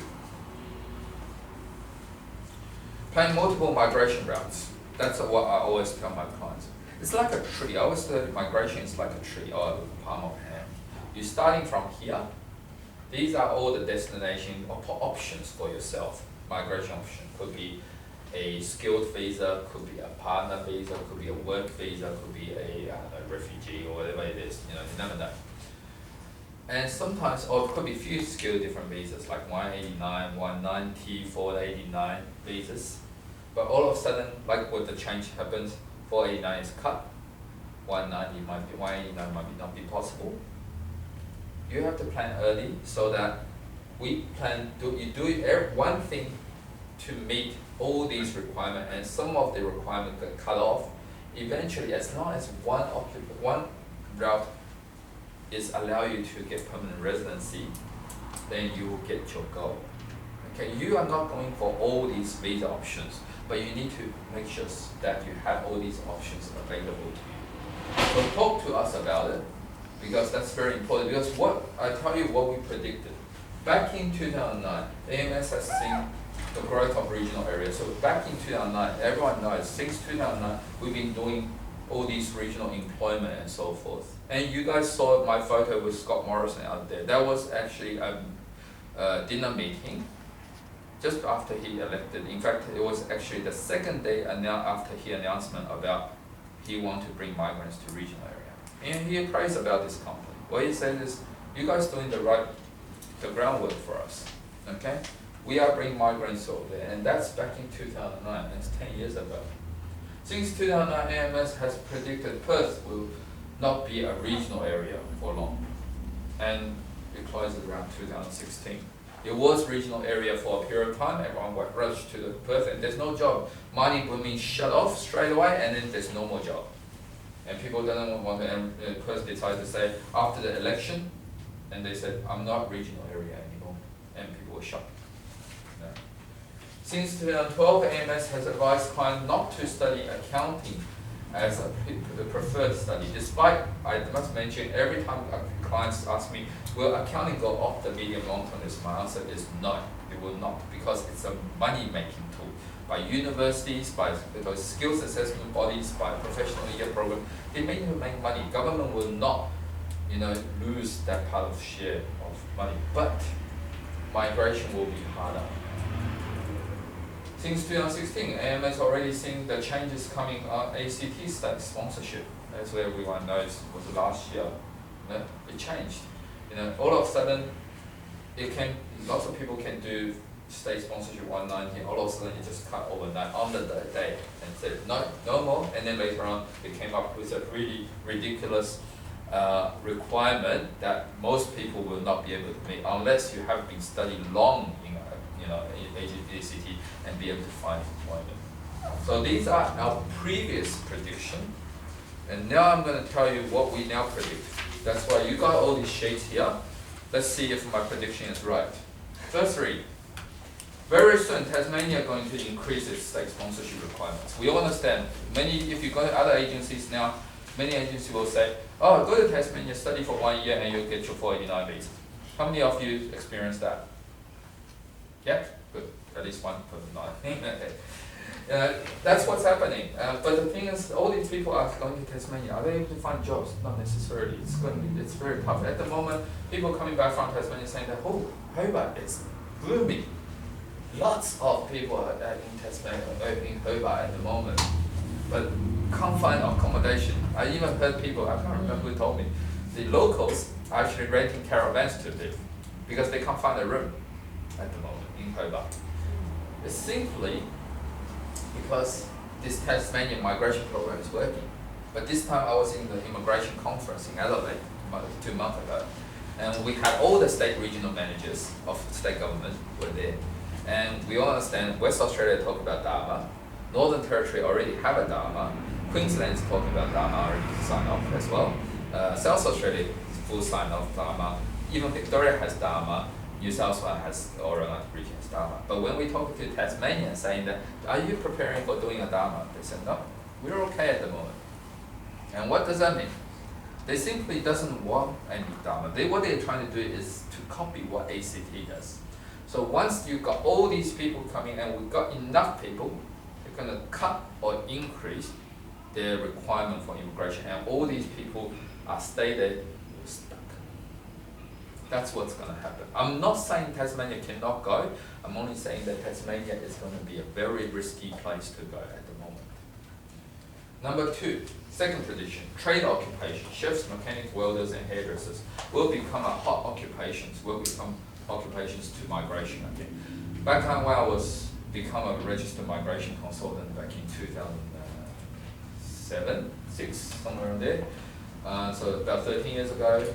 plan multiple migration routes. That's what I always tell my clients. It's like a tree. I always say migration is like a tree or a palm of hand. You're starting from here. These are all the destination options for yourself. Migration option could be a skilled visa, could be a partner visa, could be a work visa, could be a refugee or whatever it is. You never know. And sometimes, or it could be few skilled different visas, like 189, 190, 489 visas. But all of a sudden, like what the change happens, 489 is cut, 190 might be, 189 might not be possible. You have to plan early so that you do one thing to meet all these requirements, and some of the requirements get cut off. Eventually, as long as one route is allow you to get permanent residency, then you will get your goal. Okay, you are not going for all these visa options, but you need to make sure that you have all these options available to you. So talk to us about it, because that's very important. Because I tell you what we predicted. Back in 2009, AMS has seen the growth of regional areas. So back in 2009, everyone knows, since 2009, we've been doing all these regional employment and so forth. And you guys saw my photo with Scott Morrison out there. That was actually a dinner meeting just after he elected. In fact, it was actually the second day after he announcement about he want to bring migrants to regional area. And he praised about this company. What he said is, you guys doing the groundwork for us, okay? We are bringing migrants over there, and that's back in 2009, that's 10 years ago. Since 2009, AMS has predicted Perth will not be a regional area for long, and it closed around 2016. It was regional area for a period of time, everyone would rush to the Perth, and there's no job. Mining booming shut off straight away, and then there's no more job. And people don't want to, and Perth decided to say, after the election, and they said, I'm not regional area anymore, and people were shocked. No. Since 2012, AMS has advised clients not to study accounting as the preferred study. Despite, I must mention, every time clients ask me, will accounting go off the medium long term list? My answer is no, it will not, because it's a money-making tool. By universities, by those skills assessment bodies, by professional year program, they make money. Government will not, lose that part of share of money, but migration will be harder. Since 2016, AMS already seen the changes coming on ACT study sponsorship. That's where everyone knows was last year. It changed. All of a sudden, lots of people can do state sponsorship 190. All of a sudden, it just cut overnight on the day and said no more. And then later on, it came up with a really ridiculous requirement that most people will not be able to meet unless you have been studying long in ACT and be able to find employment. So these are our previous prediction, and now I'm going to tell you what we now predict. That's why you got all these shades here. Let's see if my prediction is right. Firstly, very soon Tasmania is going to increase its state sponsorship requirements. We all understand, if you go to other agencies now, many agencies will say, oh, go to Tasmania, study for 1 year and you'll get your 489 visa. How many of you experienced that? Yeah, good. At least one person nodding. That's what's happening. But the thing is, all these people are going to Tasmania. Are they able to find jobs? Not necessarily. It's very tough. At the moment, people coming back from Tasmania saying that, oh, Hobart, it's gloomy. Lots of people are in Tasmania, in Hobart at the moment, but can't find accommodation. I even heard people, I can't remember who told me, the locals are actually renting caravans to live because they can't find a room at the moment in Hobart. It's simply because this Tasmanian migration program is working. But this time I was in the immigration conference in Adelaide 2 months ago, and we had all the state regional managers of state government were there. And we all understand West Australia talk about Dharma, Northern Territory already have a Dharma, Queensland is talking about Dharma already sign off as well, South Australia is full sign off Dharma, even Victoria has Dharma, New South Wales has, or another region has Dharma. But when we talk to Tasmania saying that, are you preparing for doing a Dharma? They said, no, we're okay at the moment. And what does that mean? They simply doesn't want any Dharma. What they're trying to do is to copy what ACT does. So once you got all these people coming and we got enough people, you're gonna cut or increase their requirement for immigration, and all these people are stay there stuck. That's what's gonna happen. I'm not saying Tasmania cannot go. I'm only saying that Tasmania is gonna be a very risky place to go at the moment. Number 2, second prediction, trade occupation. Chefs, mechanics, welders, and hairdressers will become a hot occupations, will become occupations to migration again. Back when I was become a registered migration consultant back in 2007, 6, somewhere around there. So about 13 years ago,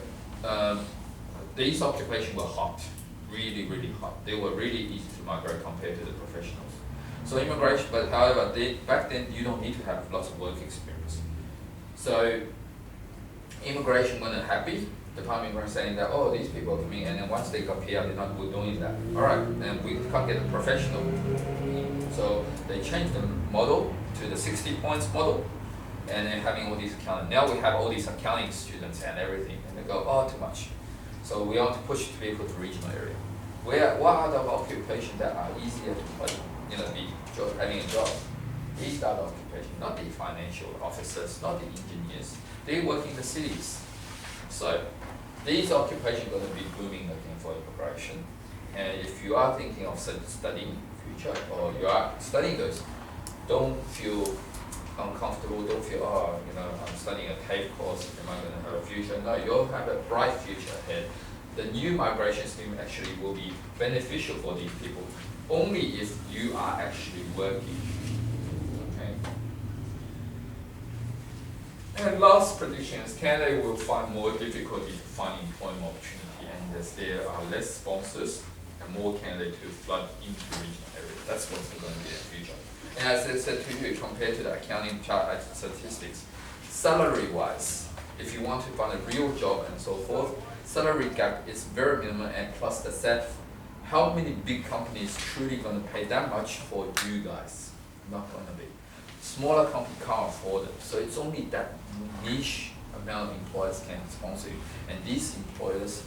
these occupations were hot, really, really hot. They were really easy to migrate compared to the professionals. So immigration, but however, back then you don't need to have lots of work experience. So immigration weren't happy. Department were saying that, oh, these people are coming, and then once they got PR, they're not doing that. All right, and we can't get a professional. So they changed the model to the 60 points model, and then having all these accounting. Now we have all these accounting students and everything, and they go, oh, too much. So we want to push people to regional area. What are the occupations that are easier to play? Having a job. These are the occupations, not the financial officers, not the engineers. They work in the cities. So these occupations are going to be booming again for immigration. And if you are thinking of studying future, or you are studying those, don't feel uncomfortable, don't feel, oh, I'm studying a TAFE course, am I going to have a future? No, you'll have a bright future ahead. The new migration scheme actually will be beneficial for these people only if you are actually working. Okay. And last prediction is Canada will find more difficulty to find employment opportunity, and as there are less sponsors and more candidates to flood into regional areas. That's what's going to be the future. And as I said to you, compared to the accounting chart statistics, salary-wise, if you want to find a real job and so forth, salary gap is very minimal, and plus the set, how many big companies truly going to pay that much for you guys? Not going to be. Smaller companies can't afford it, so it's only that niche amount of employers can sponsor you, and these employers,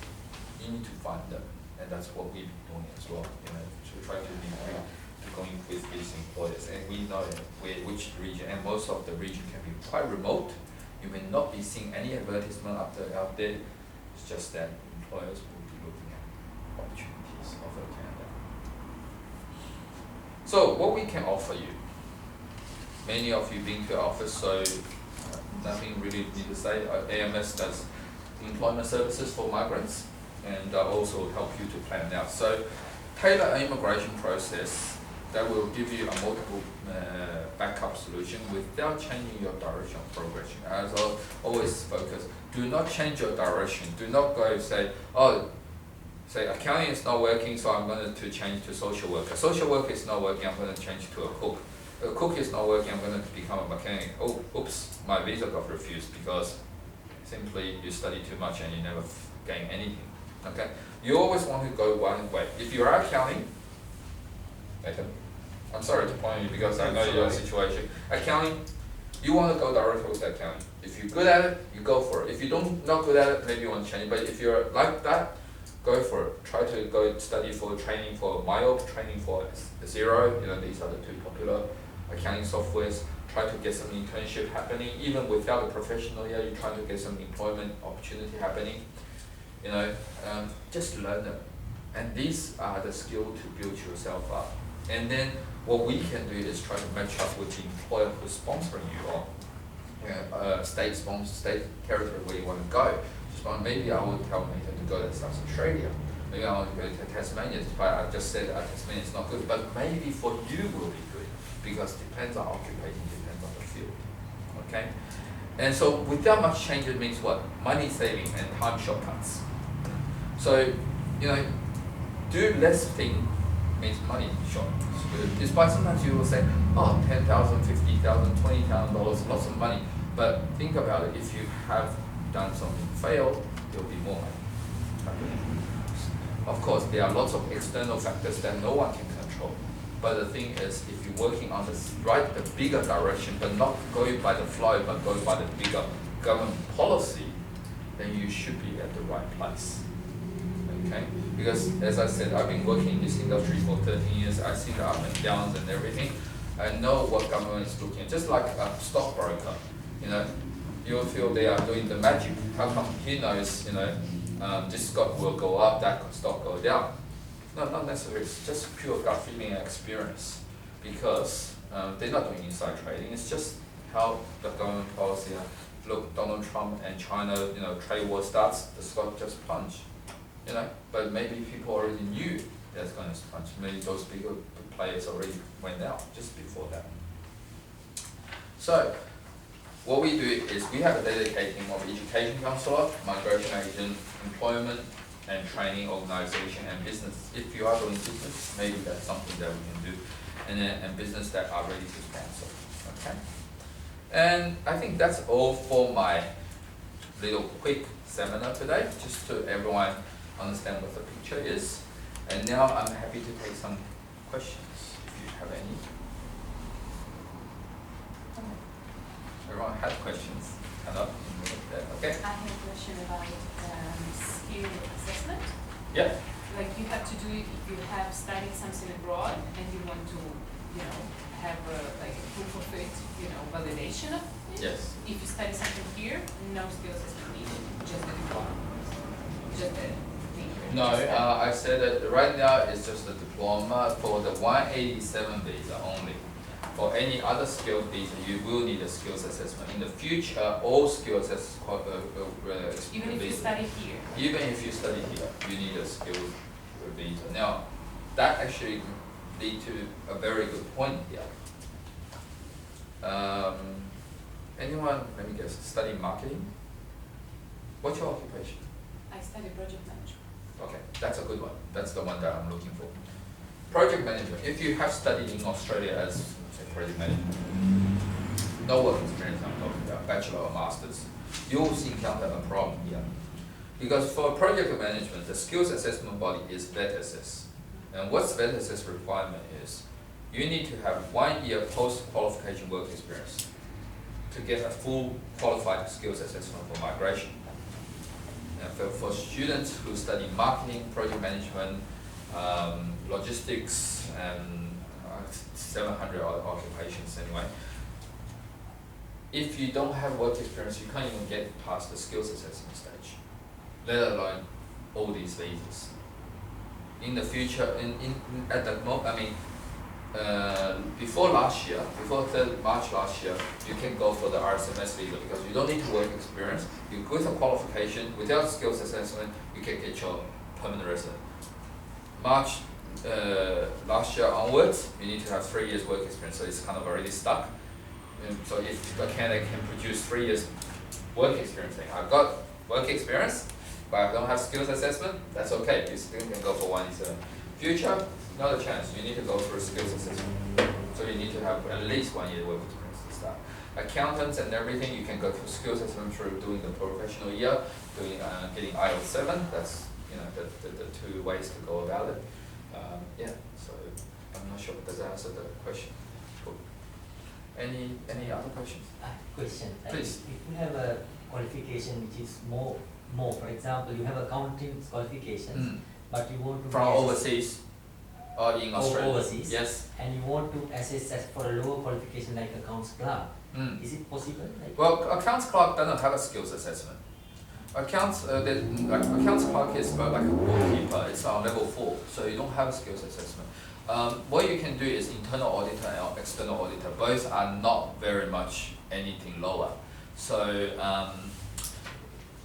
you need to find them, and that's what we've been doing as well. To try to be going with these employers, and we know which region, and most of the region can be quite remote. You may not be seeing any advertisement out there. It's just that employers will be looking at opportunities of Canada. So what we can offer you, many of you been to our office, so nothing really need to say. AMS does employment services for migrants, and also help you to plan out. So tailor an immigration process that will give you a multiple backup solution without changing your direction of progression. As I always focus, do not change your direction. Do not go say, oh, say accounting is not working, so I'm going to change to social worker. Social worker is not working, I'm going to change to a cook. A cook is not working, I'm going to become a mechanic. Oh, oops, my visa got refused because simply you study too much and you never gain anything. Okay, you always want to go one way. If you are accounting, I'm sorry to point you because I know your situation. Accounting, you want to go directly with accounting. If you're good at it, you go for it. If you not good at it, maybe you want to change it. But if you're like that, go for it. Try to go study for training for MyOp, training for Xero. These are the two popular accounting softwares. Try to get some internship happening. Even without a professional yet, you try to get some employment opportunity happening. Just learn them. And these are the skills to build yourself up. And then what we can do is try to match up with the employer who's sponsoring you, or state territory where you want to go. Maybe I would tell Nathan to go to South Australia. Maybe I want to go to Tasmania. But I just said Tasmania is not good. But maybe for you will be good, because it depends on occupation, depends on the field. Okay? And so without much change, it means what? Money saving and time shortcuts. So, do less thing means money short. Despite sometimes you will say, oh, $10,000, $50,000, $20,000, lots of money. But think about it, if you have done something failed, there will be more money. Of course, there are lots of external factors that no one can control. But the thing is, if you're working on the bigger direction, but not going by the flow, but going by the bigger government policy, then you should be at the right place. Okay, because as I said, I've been working in this industry for 13 years. I've seen the up and downs and everything. I know what government is looking at. Just like a stockbroker, you know, you feel they are doing the magic. How come he knows, you know, this stock will go up, that stock go down? No, not necessarily. It's just pure gut feeling and experience, because they're not doing inside trading. It's just how the government policy. Look, Donald Trump and China, you know, trade war starts, the stock just plunge, you know. But maybe people already knew that's going to plunge. Maybe those bigger players already went out just before that. So what we do is we have a dedicated team of education counselor, migration agent, employment and training organization, and business. If you are doing business, maybe that's something that we can do, and business that are ready to sponsor. Okay. And I think that's all for my little quick seminar today, just to everyone understand what the picture is. And now I'm happy to take some questions if you have any. Everyone had questions? Stand up. Okay. I have a question about skill assessment. Yeah. Like you have to do it if you have studied something abroad and you want to, you know, have like a proof of it, you know, validation of it. Yes. If you study something here, no skill assessment needed, just the diploma, just the thing. No, I said that right now it's just a diploma for the 187 visa only. For any other skills visa, you will need a skills assessment. In the future, all skills assessment even if you study here. Even if you study here, you need a skills visa. Now, that actually lead to a very good point here. Anyone, let me guess, study marketing? What's your occupation? I study project management. Okay, that's a good one. That's the one that I'm looking for. Project management. If you have studied in Australia as, say, project management, no work experience I'm talking about, bachelor or masters, you will encounter a problem here. Because for project management, the skills assessment body is VETASES. And what's VETASES requirement is, you need to have 1 year post-qualification work experience to get a full qualified skills assessment for migration. And for students who study marketing, project management, logistics, and 700 other occupations anyway, if you don't have work experience, you can't even get past the skills assessment stage, let alone all these visas. In the future, at the moment, I mean, before last year, before 3rd March last year, you can go for the RSMS visa because you don't need to work experience. You with a qualification, without skills assessment, you can get your permanent resident. March last year onwards, you need to have 3 years work experience, so it's kind of already stuck. And so if a candidate can produce 3 years work experience, saying, I've got work experience, but I don't have skills assessment, that's okay. You still can go for 187. Future, not a chance. You need to go for a skills assessment. So you need to have at least 1 year work experience to start. Accountants and everything, you can go for skills assessment through doing the professional year, doing getting IELTS 7. That's the 2 ways to go about it. Yeah. So I'm not sure. Does that answer the question? Cool. Any other questions? Question. Please. If you have a qualification which is more, for example, you have accounting qualifications, but you want to from overseas or in Australia. Overseas. Yes. And you want to assess as for a lower qualification like accounts clerk. Is it possible? Like Well, accounts clerk doesn't have a skills assessment. Accounts clerk is like a bookkeeper. It's on level 4, so you don't have a skills assessment. What you can do is internal auditor and external auditor. Both are not very much anything lower. So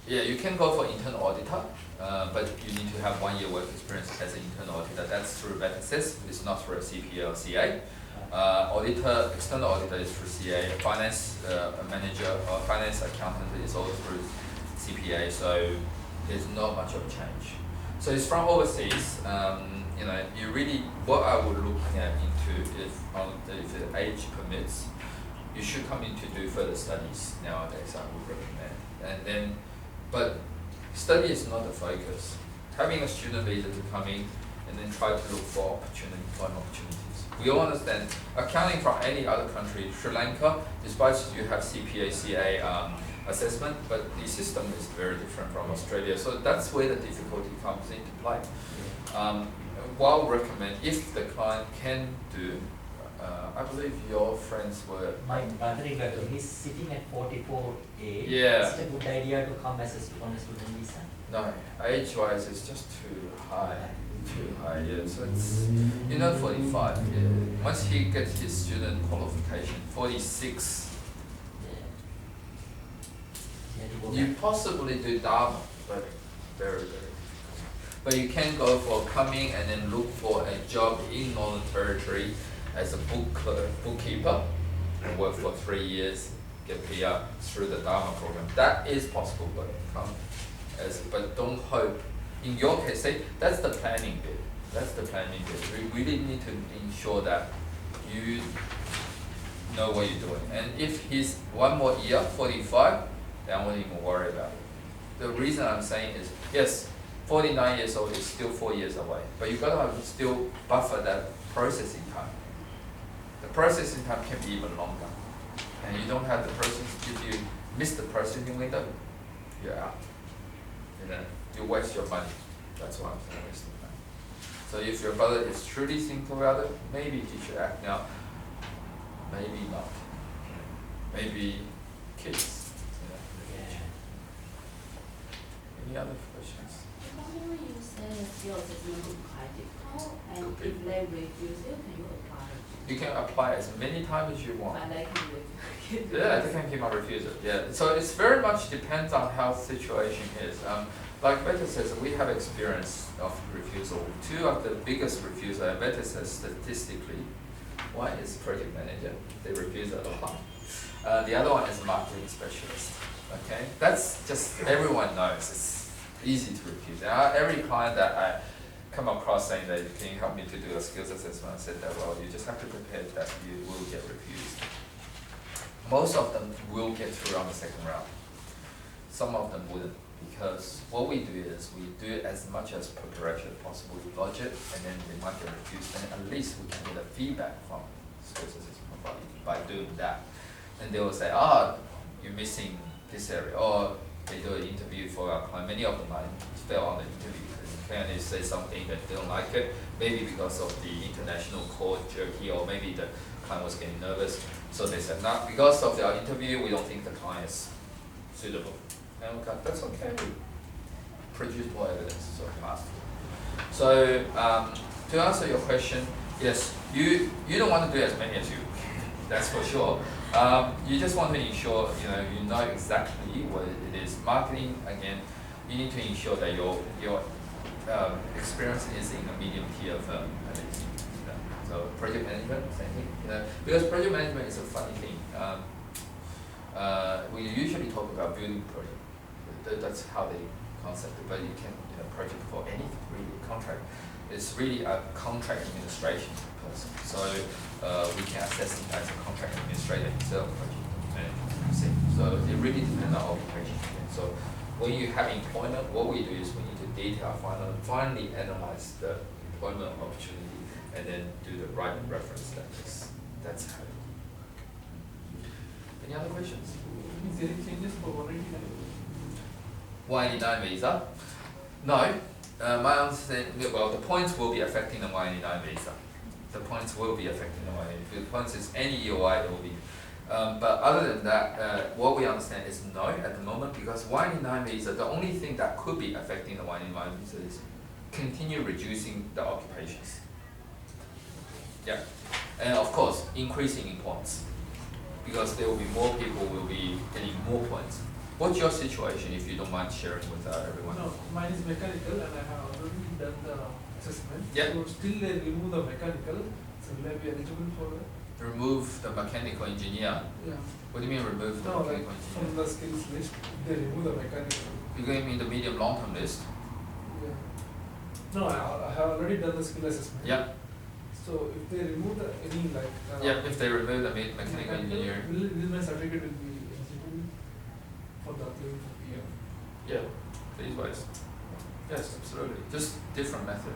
yeah, you can go for internal auditor, but you need to have 1 year work experience as an internal auditor. That's through VETASES. It's not through a CPA or CA. Auditor, external auditor is through CA. Finance manager or finance accountant is all through CPA. So there's not much of a change. So it's from overseas. You know, you really what I would look into if the age permits, you should come in to do further studies nowadays. I would recommend, and then, but study is not the focus. Having a student visa to come in and then try to look for employment opportunities. We all understand accounting from any other country, Sri Lanka, despite you have CPA, CA, assessment, but the system is very different from Australia. So that's where the difficulty comes into play. While recommend, if the client can do, I believe your friends were. My brother-in-law, he's sitting at 44A. Yeah. Is it a good idea to come as on a student visa? No, age-wise it's just too high. Yeah. So it's 45. Yeah. Once he gets his student qualification, 46. You possibly do Dharma, but very, very difficult. But you can go for coming and then look for a job in Northern Territory as a bookkeeper and work for 3 years, get PR through the Dharma program. That is possible, but don't hope. In your case, say that's the planning bit. We really need to ensure that you know what you're doing. And if he's one more year, 45, then I wouldn't even worry about it. The reason I'm saying is, yes, 49 years old is still 4 years away, but you gotta still buffer that processing time. The processing time can be even longer, and you don't have the process. If you miss the processing window, you're out. You waste your money. That's why I'm saying waste of money. So if your brother is truly thinking about it, maybe he should act now. Maybe not. Maybe kids. Any other questions? When you say your assessment is quite difficult, and if they refuse you, can you apply? You can apply as many times as you want. But they can refuse. Yeah, they can keep on refusing. Yeah, so it's very much depends on how the situation is. Like Betty says, we have experience of refusal. Two of the biggest refusals at Betty says statistically, one is project manager, they refuse a lot. The other one is marketing specialist. Okay, that's just everyone knows. It's easy to refuse. Every client that I come across saying that can you help me to do a skills assessment, I said that well, you just have to prepare that you will get refused. Most of them will get through on the second round. Some of them wouldn't, because what we do is we do as much as preparation as possible. We budget, and then they might get refused, and at least we can get a feedback from skills assessment body by doing that. And they will say, you're missing this area, or they do an interview for our client. Many of them might fail on the interview because they say something that they don't like it, maybe because of the international code jerky, or maybe the client was getting nervous. So they said, not because of our interview, we don't think the client is suitable. And we got, that's okay, we produce more evidence, so fast. So to answer your question, yes, you don't want to do as many as you, that's for sure. You just want to ensure you know exactly what it is. Marketing, again, you need to ensure that your experience is in a medium tier firm at least. So project management, same thing. Because project management is a funny thing. We usually talk about building project. That's how they concept it. But you can project for anything really. Contract. It's really a contract administration person. So we can assess him as a contract administrator instead of project manager. So it really depends on occupation. So when you have employment, what we do is we need to detail finally analyze the employment opportunity and then do the right reference. That's how. Any other questions? Is there any changes for 189? 189 visa? No. My understanding, well, the points will be affecting the 189 visa. The points will be affecting the 189. The points is any EOI, it will be. But other than that, what we understand is no at the moment, because 189 visa, the only thing that could be affecting the 189 visa is continue reducing the occupations. Yeah, and of course, increasing in points, because there will be more people will be getting more points. What's your situation, if you don't mind sharing with everyone? No, mine is mechanical, and I have already done the assessment. Yeah. So still they remove the mechanical, so will I be eligible for that? Remove the mechanical engineer. Yeah. What do you mean remove the No, like mechanical from engineer? the skills list, they remove the mechanical. You're going to mean the medium long-term list? Yeah. No, I have already done the skill assessment. Yeah. So if they remove the any like. Yeah, if they remove the mechanical engineer. Will my certificate will be eligible for the applying for PR? Yeah, these ways. Yes, absolutely. Just different method.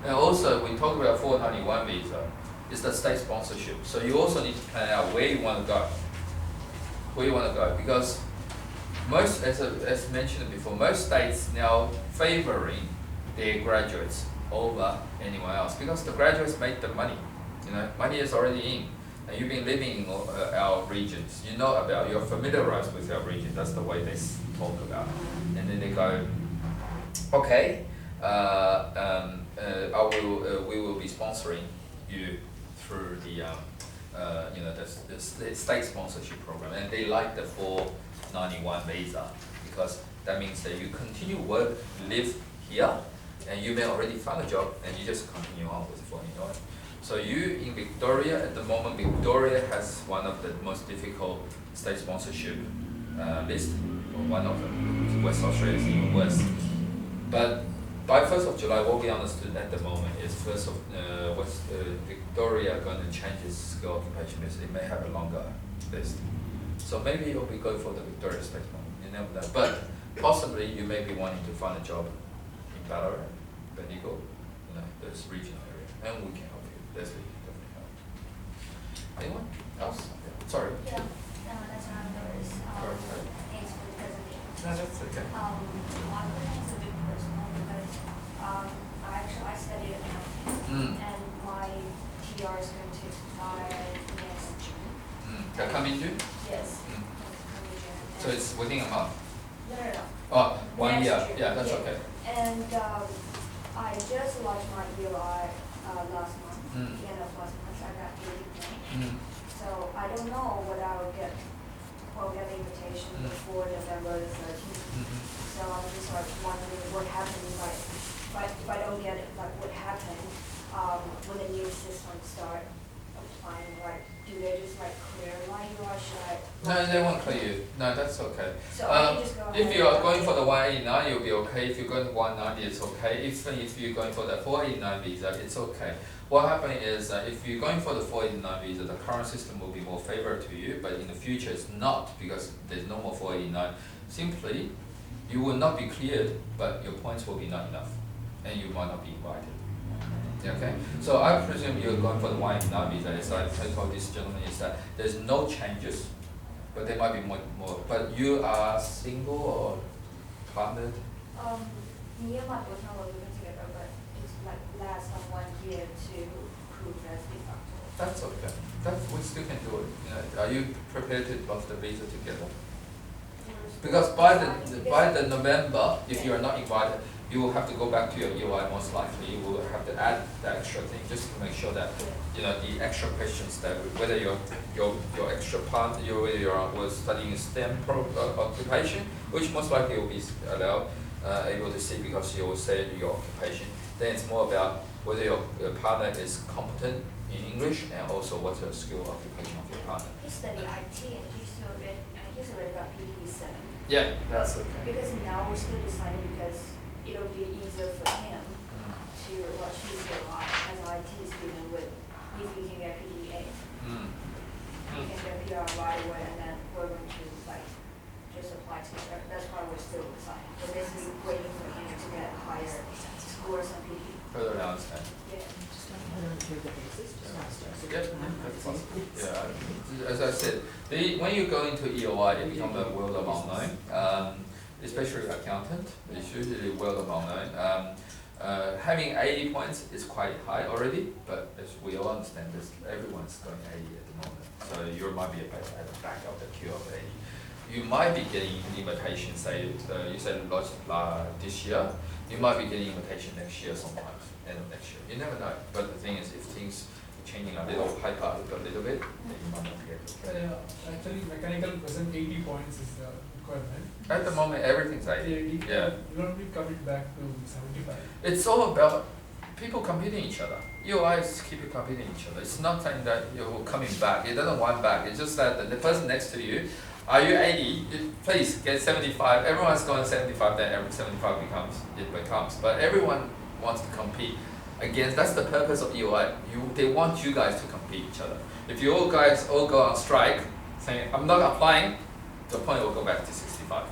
And also, we talk about 491 visa. It's the state sponsorship. So you also need to plan out where you want to go. where you want to go, because most, as mentioned before, most states now favoring their graduates over anyone else, because the graduates make the money. You know, money is already in, and you've been living in our regions. You know about, you're familiarized with our region. That's the way they talk about it. And then they go, okay, we will be sponsoring you through the you know, the state sponsorship program, and they like the 491 visa, because that means that you continue work, live here, and you may already find a job, and you just continue on with 491. So you in Victoria, at the moment, Victoria has one of the most difficult state sponsorship list, or one of them. West Australia is even worse. But by 1st of July, what we understood at the moment is Victoria going to change its skill occupation list. It may have a longer list. So maybe you'll be going for the Victoria state one. You never know. But possibly you may be wanting to find a job in Ballarat, Bendigo, you know, this regional area, and we can help you. Leslie can definitely help. Anyone else? Sorry. Yeah, no, that's what I noticed. Sorry. Thanks for the presentation. No, that's okay. My question is a bit personal because I study accounting and my TR is going to expire next June. They're coming June? Yes. Mm. Coming June. So it's within a month? No. Oh, 1 Next year. June, Yeah, that's yeah. okay. And I just launched my EOI last month. The end of last month, I got 80 points. So I don't know whether I will get the invitation before November the 13th. So I'm just like wondering what happens if I don't get it, like what happens when the new system start applying, like do they just like clear my UI, should I? No, they won't clear you. No, that's okay. So I can just go ahead If you are and- going for the 189, you'll be okay. If you're going to 190, it's okay. If you're going for the 489 visa, it's okay. What happens is if you're going for the 489 visa, the current system will be more favorable to you, but in the future it's not, because there's no more 489. Simply, you will not be cleared, but your points will be not enough, and you might not be invited. Okay, so I presume you're going for the 189 visa. As I told this gentleman, is that there's no changes, but there might be more. But you are single or partnered? Me and my boyfriend were living together, but it's like less than 1 year to prove as de facto. That's okay. We still can do it. You know, are you prepared to both the visa together? Because by the November, if you are not invited, you will have to go back to your EOI most likely. You will have to add the extra thing just to make sure that you know the extra questions that whether your extra part whether you was studying STEM occupation, which most likely will be allowed able to see because you will say your occupation. Then it's more about whether your partner is competent in English and also what's your skill occupation of your partner. He studied IT and he's already got PhD 7. Yeah, that's okay. Because now we're still deciding because it'll be easier for him to watch his EOI as an IT student with if he can get PhD 8. He can get PR right away and then we're going to like just apply together. That's why we're still deciding. We're basically waiting for him to get higher scores on PhD. Further understand. Yeah. Yep, that's possible. Yeah, as I said, when you go into EOI, it becomes a world of unknown. Especially accountant, it's usually world of unknown. Having 80 points is quite high already, but as we all understand this, everyone's going 80 at the moment. So you might be at the back of the queue of 80. You might be getting invitation, say, you said this year, you might be getting invitation next year sometimes, end of next year. You never know. But the thing is, if things are changing a little, hype up a little bit, then you might not be able to. Actually, mechanical present 80 points is the requirement. At the moment, everything's 80. Yeah. You don't be coming back to 75. It's all about people competing each other. You always keep competing each other. It's not saying that you're coming back. It doesn't want back. It's just that the person next to you, are you 80? Please get 75. Everyone's going 75. Then every 75 becomes. But everyone wants to compete against. That's the purpose of EOI. They want you guys to compete each other. If you all guys all go on strike, saying I'm not applying, the point will go back to 65.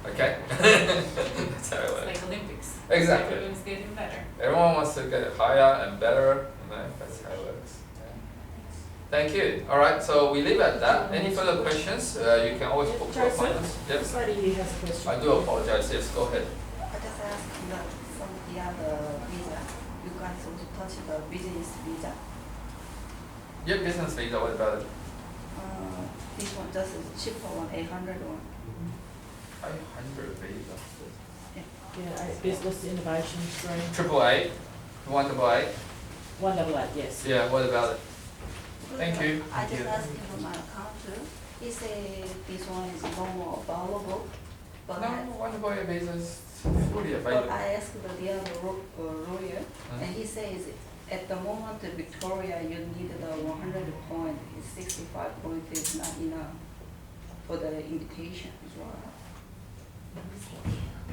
Okay? That's how it works. It's like Olympics. Exactly. Everyone's getting better. Everyone wants to get higher and better, and that's how it works. Yeah. Thank you. All right, so we leave at that. Any further questions? You can always book your Joseph, appointments. Yep. this lady has a question. I do apologize. Yes, go ahead. I just asked some of the other visa. You guys want to touch the business visa? Yep, business visa. What about it? This one just is cheaper one, 800 one. 500 visa. Yeah, business innovation stream. AAA. One double A. 188, yes. Yeah. What about it? Thank you. I just asked him for my account too. He said this one is no more available. But No, I, one double A visa is fully but available. I asked the other lawyer, and he says at the moment Victoria you need the 100 point, 65 point is not enough for the invitation as well.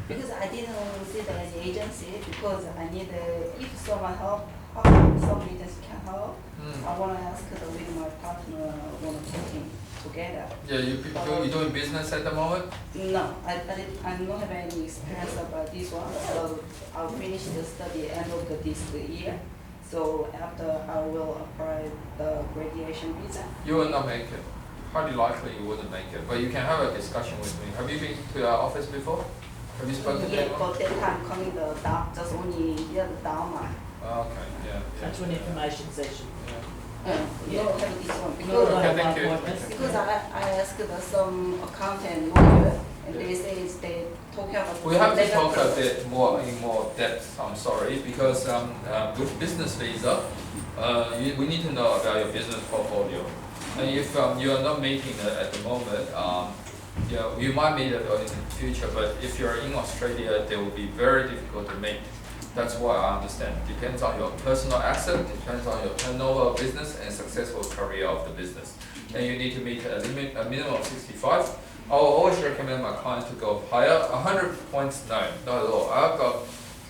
Because I didn't see the agency because I need if someone help, some agency can help. I want to ask with my partner want to talking together. Yeah, you doing business at the moment? No, I don't have any experience about this one. So I'll finish the study end of this year. So after I will apply the graduation visa. You will not make it. Highly likely you wouldn't make it. But you can have a discussion with me. Have you been to our office before? Have you spoken to Yeah, anyone? but that time coming the down, just only the down. Oh, okay, yeah. That's an information session. Yeah. No, have this one No, because Okay, thank you. appointments. because I asked some accountant lawyer and they say they talk about. We have to legal talk a process. bit more in more depth, I'm sorry, because with business visa, we need to know about your business portfolio. And if you are not making it at the moment, you might make it in the future, but if you're in Australia, they will be very difficult to make. That's what I understand. Depends on your personal asset, depends on your turnover of business and successful career of the business. And you need to meet a minimum of 65. I will always recommend my clients to go higher. 100 points, no, not at all. I've got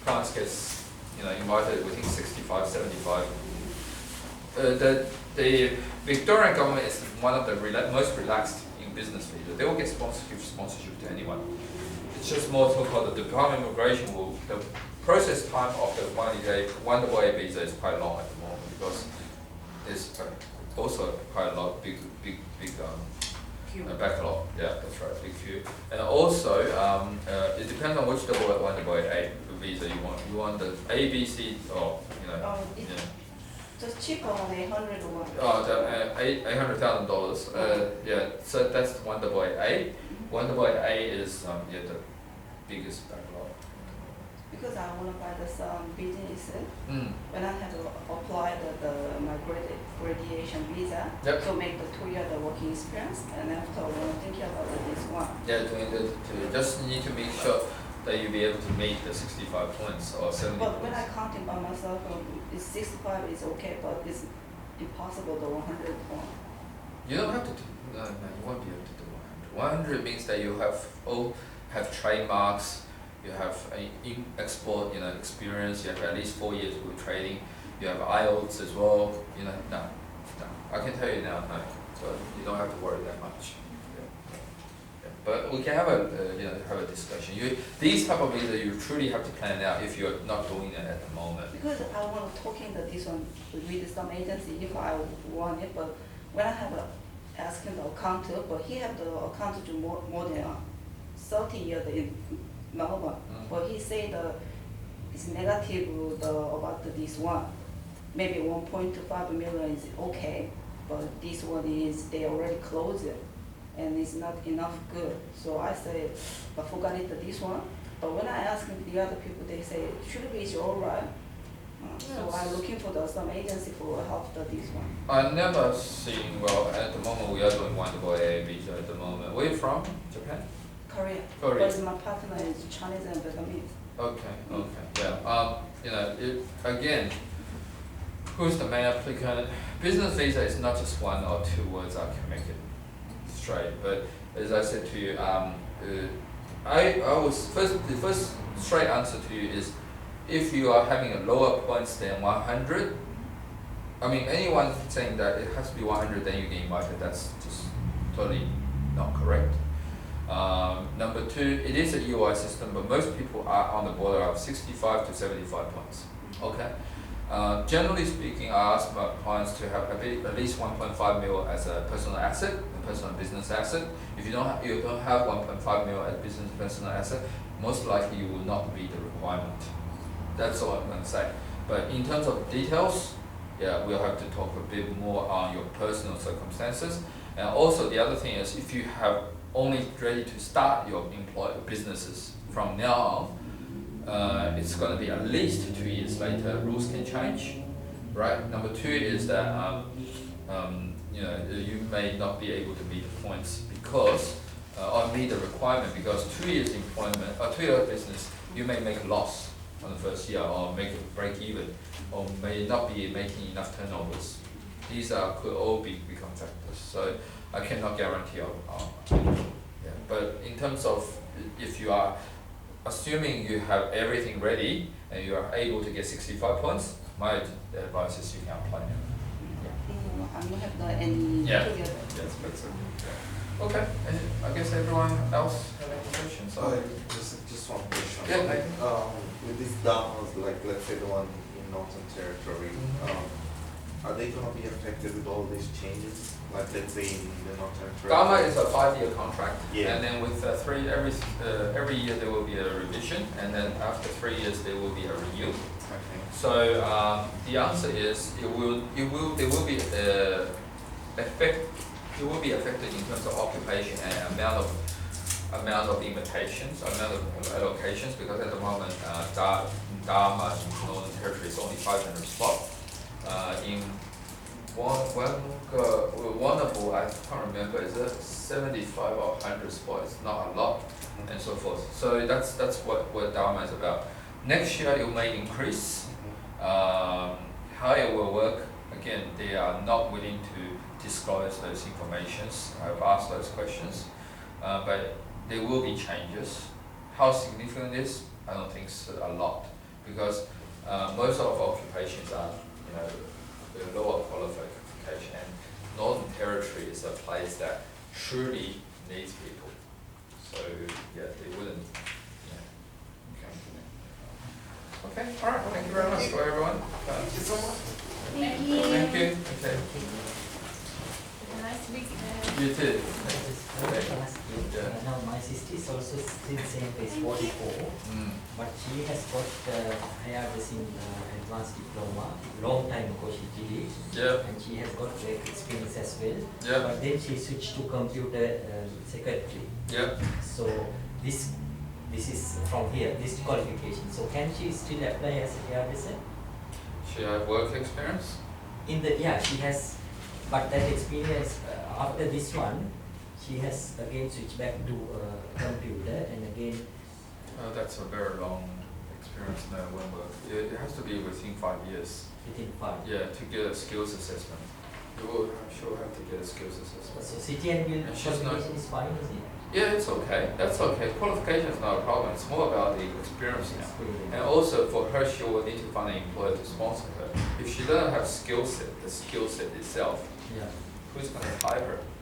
clients get invited within 65, 75. The Victorian government is one of the most relaxed in business visa. They will get sponsorship to anyone. It's just more so-called the Department of Immigration will, the process time of the one way visa is quite long at the moment because there's also quite a lot big backlog. Yeah, that's right, big queue. And also, it depends on which one A visa you want. You want the A, B, C, or Just cheaper on 800 one. the $800,000. Yeah, so that's one A. One A is the biggest backlog. Because I want to buy some business. When I have applied my graduation visa, Yep. to make the 2 year the working experience, and after I want to think about this one. Yeah, to just need to make sure that you'll be able to make the 65 points or 70 But when I points. counting by myself, it's 65 is okay, but it's impossible the 100 one. You don't have to do, no, you won't be able to do 100. 100 means that you have trademarks, you have export experience, you have at least 4 years with trading, you have IELTS as well, no. I can tell you now, no. So you don't have to worry that much. But we can have a discussion. These type of visa you truly have to plan out if you're not doing it at the moment. Because I want to talking this one with some agency if I want it, but when I have asking the accountant, but he have the accountant do more than 30 years in Melbourne. But he say it's negative about this one. Maybe 1.25 million is okay, but this one is they already closed it. And it's not enough good. So I say, but forgot it this one. But when I ask the other people, they say, should be all right. So I'm looking for some agency for help this one. I never seen, well, at the moment we are doing one A visa at the moment. Where you from? Japan? Korea. Korea. But my partner is Chinese and Vietnamese. Okay, yeah. Again, who's the main applicant? Business visa is not just one or two words I can make it straight. But as I said to you, the first straight answer to you is if you are having a lower points than 100. I mean, anyone saying that it has to be 100 then you get invited, that's just totally not correct. Number two, it is a UI system, but most people are on the border of 65 to 75 points. Okay. Generally speaking, I ask my clients to have at least 1.5 mil as a personal asset, a personal business asset. If you don't have 1.5 mil as business personal asset, most likely you will not meet the requirement. That's all I'm going to say. But in terms of details, yeah, we'll have to talk a bit more on your personal circumstances. And also the other thing is, if you have only ready to start your businesses from now on, it's going to be at least 2 years later. Rules can change, right? Number two is that you may not be able to meet the points because or meet the requirement because 2 years employment or 2 year business, you may make a loss on the first year or make a break even or may not be making enough turnovers. These could all become factors. So I cannot guarantee yeah. But in terms of if you are assuming you have everything ready and you are able to get 65 points, my advice is you can apply now. I don't have any Yeah. together. Yes, that's it. Yeah. Okay, and I guess everyone else have any questions? Just one question. Yeah, like, with these damos, like let's say the one in Northern Territory, are they gonna be affected with all these changes? Like let's say in the Northern Territory. Dharma is a 5-year contract, Yeah. and then with every year there will be a revision, and then after 3 years there will be a review. Okay. So the answer is there will be it will be affected in terms of occupation and amount of invitations, amount of allocations, because at the moment Dharma in Northern Territory is only 500 spots. In wonderful, I can't remember, is it 75 or 100 spots? It's not a lot, and so forth. So that's what Dharma is about. Next year it may increase. How it will work, again, they are not willing to disclose those informations. I've asked those questions, but there will be changes. How significant it is? I don't think so, a lot, because most of our occupations are, the lower qualification, and Northern Territory is a place that truly needs people. So yeah, they wouldn't. Okay, all right. Thank you very much for everyone. Thank you so much. Thank you. Thank you. Okay. Have a nice weekend. You too. Now my sister is also still same place, 44, but she has got hired as in advanced diploma, long time ago she did it, Yep. and she has got work experience as well. Yep. But then she switched to computer secretary. Yep. So this is from here, this qualification. So can she still apply as a hairdresser? She have work experience. She has, but that experience after this one, she has again switched back to computer and again. That's a very long experience now. It has to be within 5 years. Within 5. Yeah, to get a skills assessment. You will sure have to get a skills assessment. So city and guild And she's not- qualification is fine, is it? Yeah, it's okay. That's okay. Qualification is not a problem. It's more about the experience now. Experience. And also for her, she will need to find an employer to sponsor her. If she doesn't have skill set, the skill set itself, Yeah. who's going to hire her?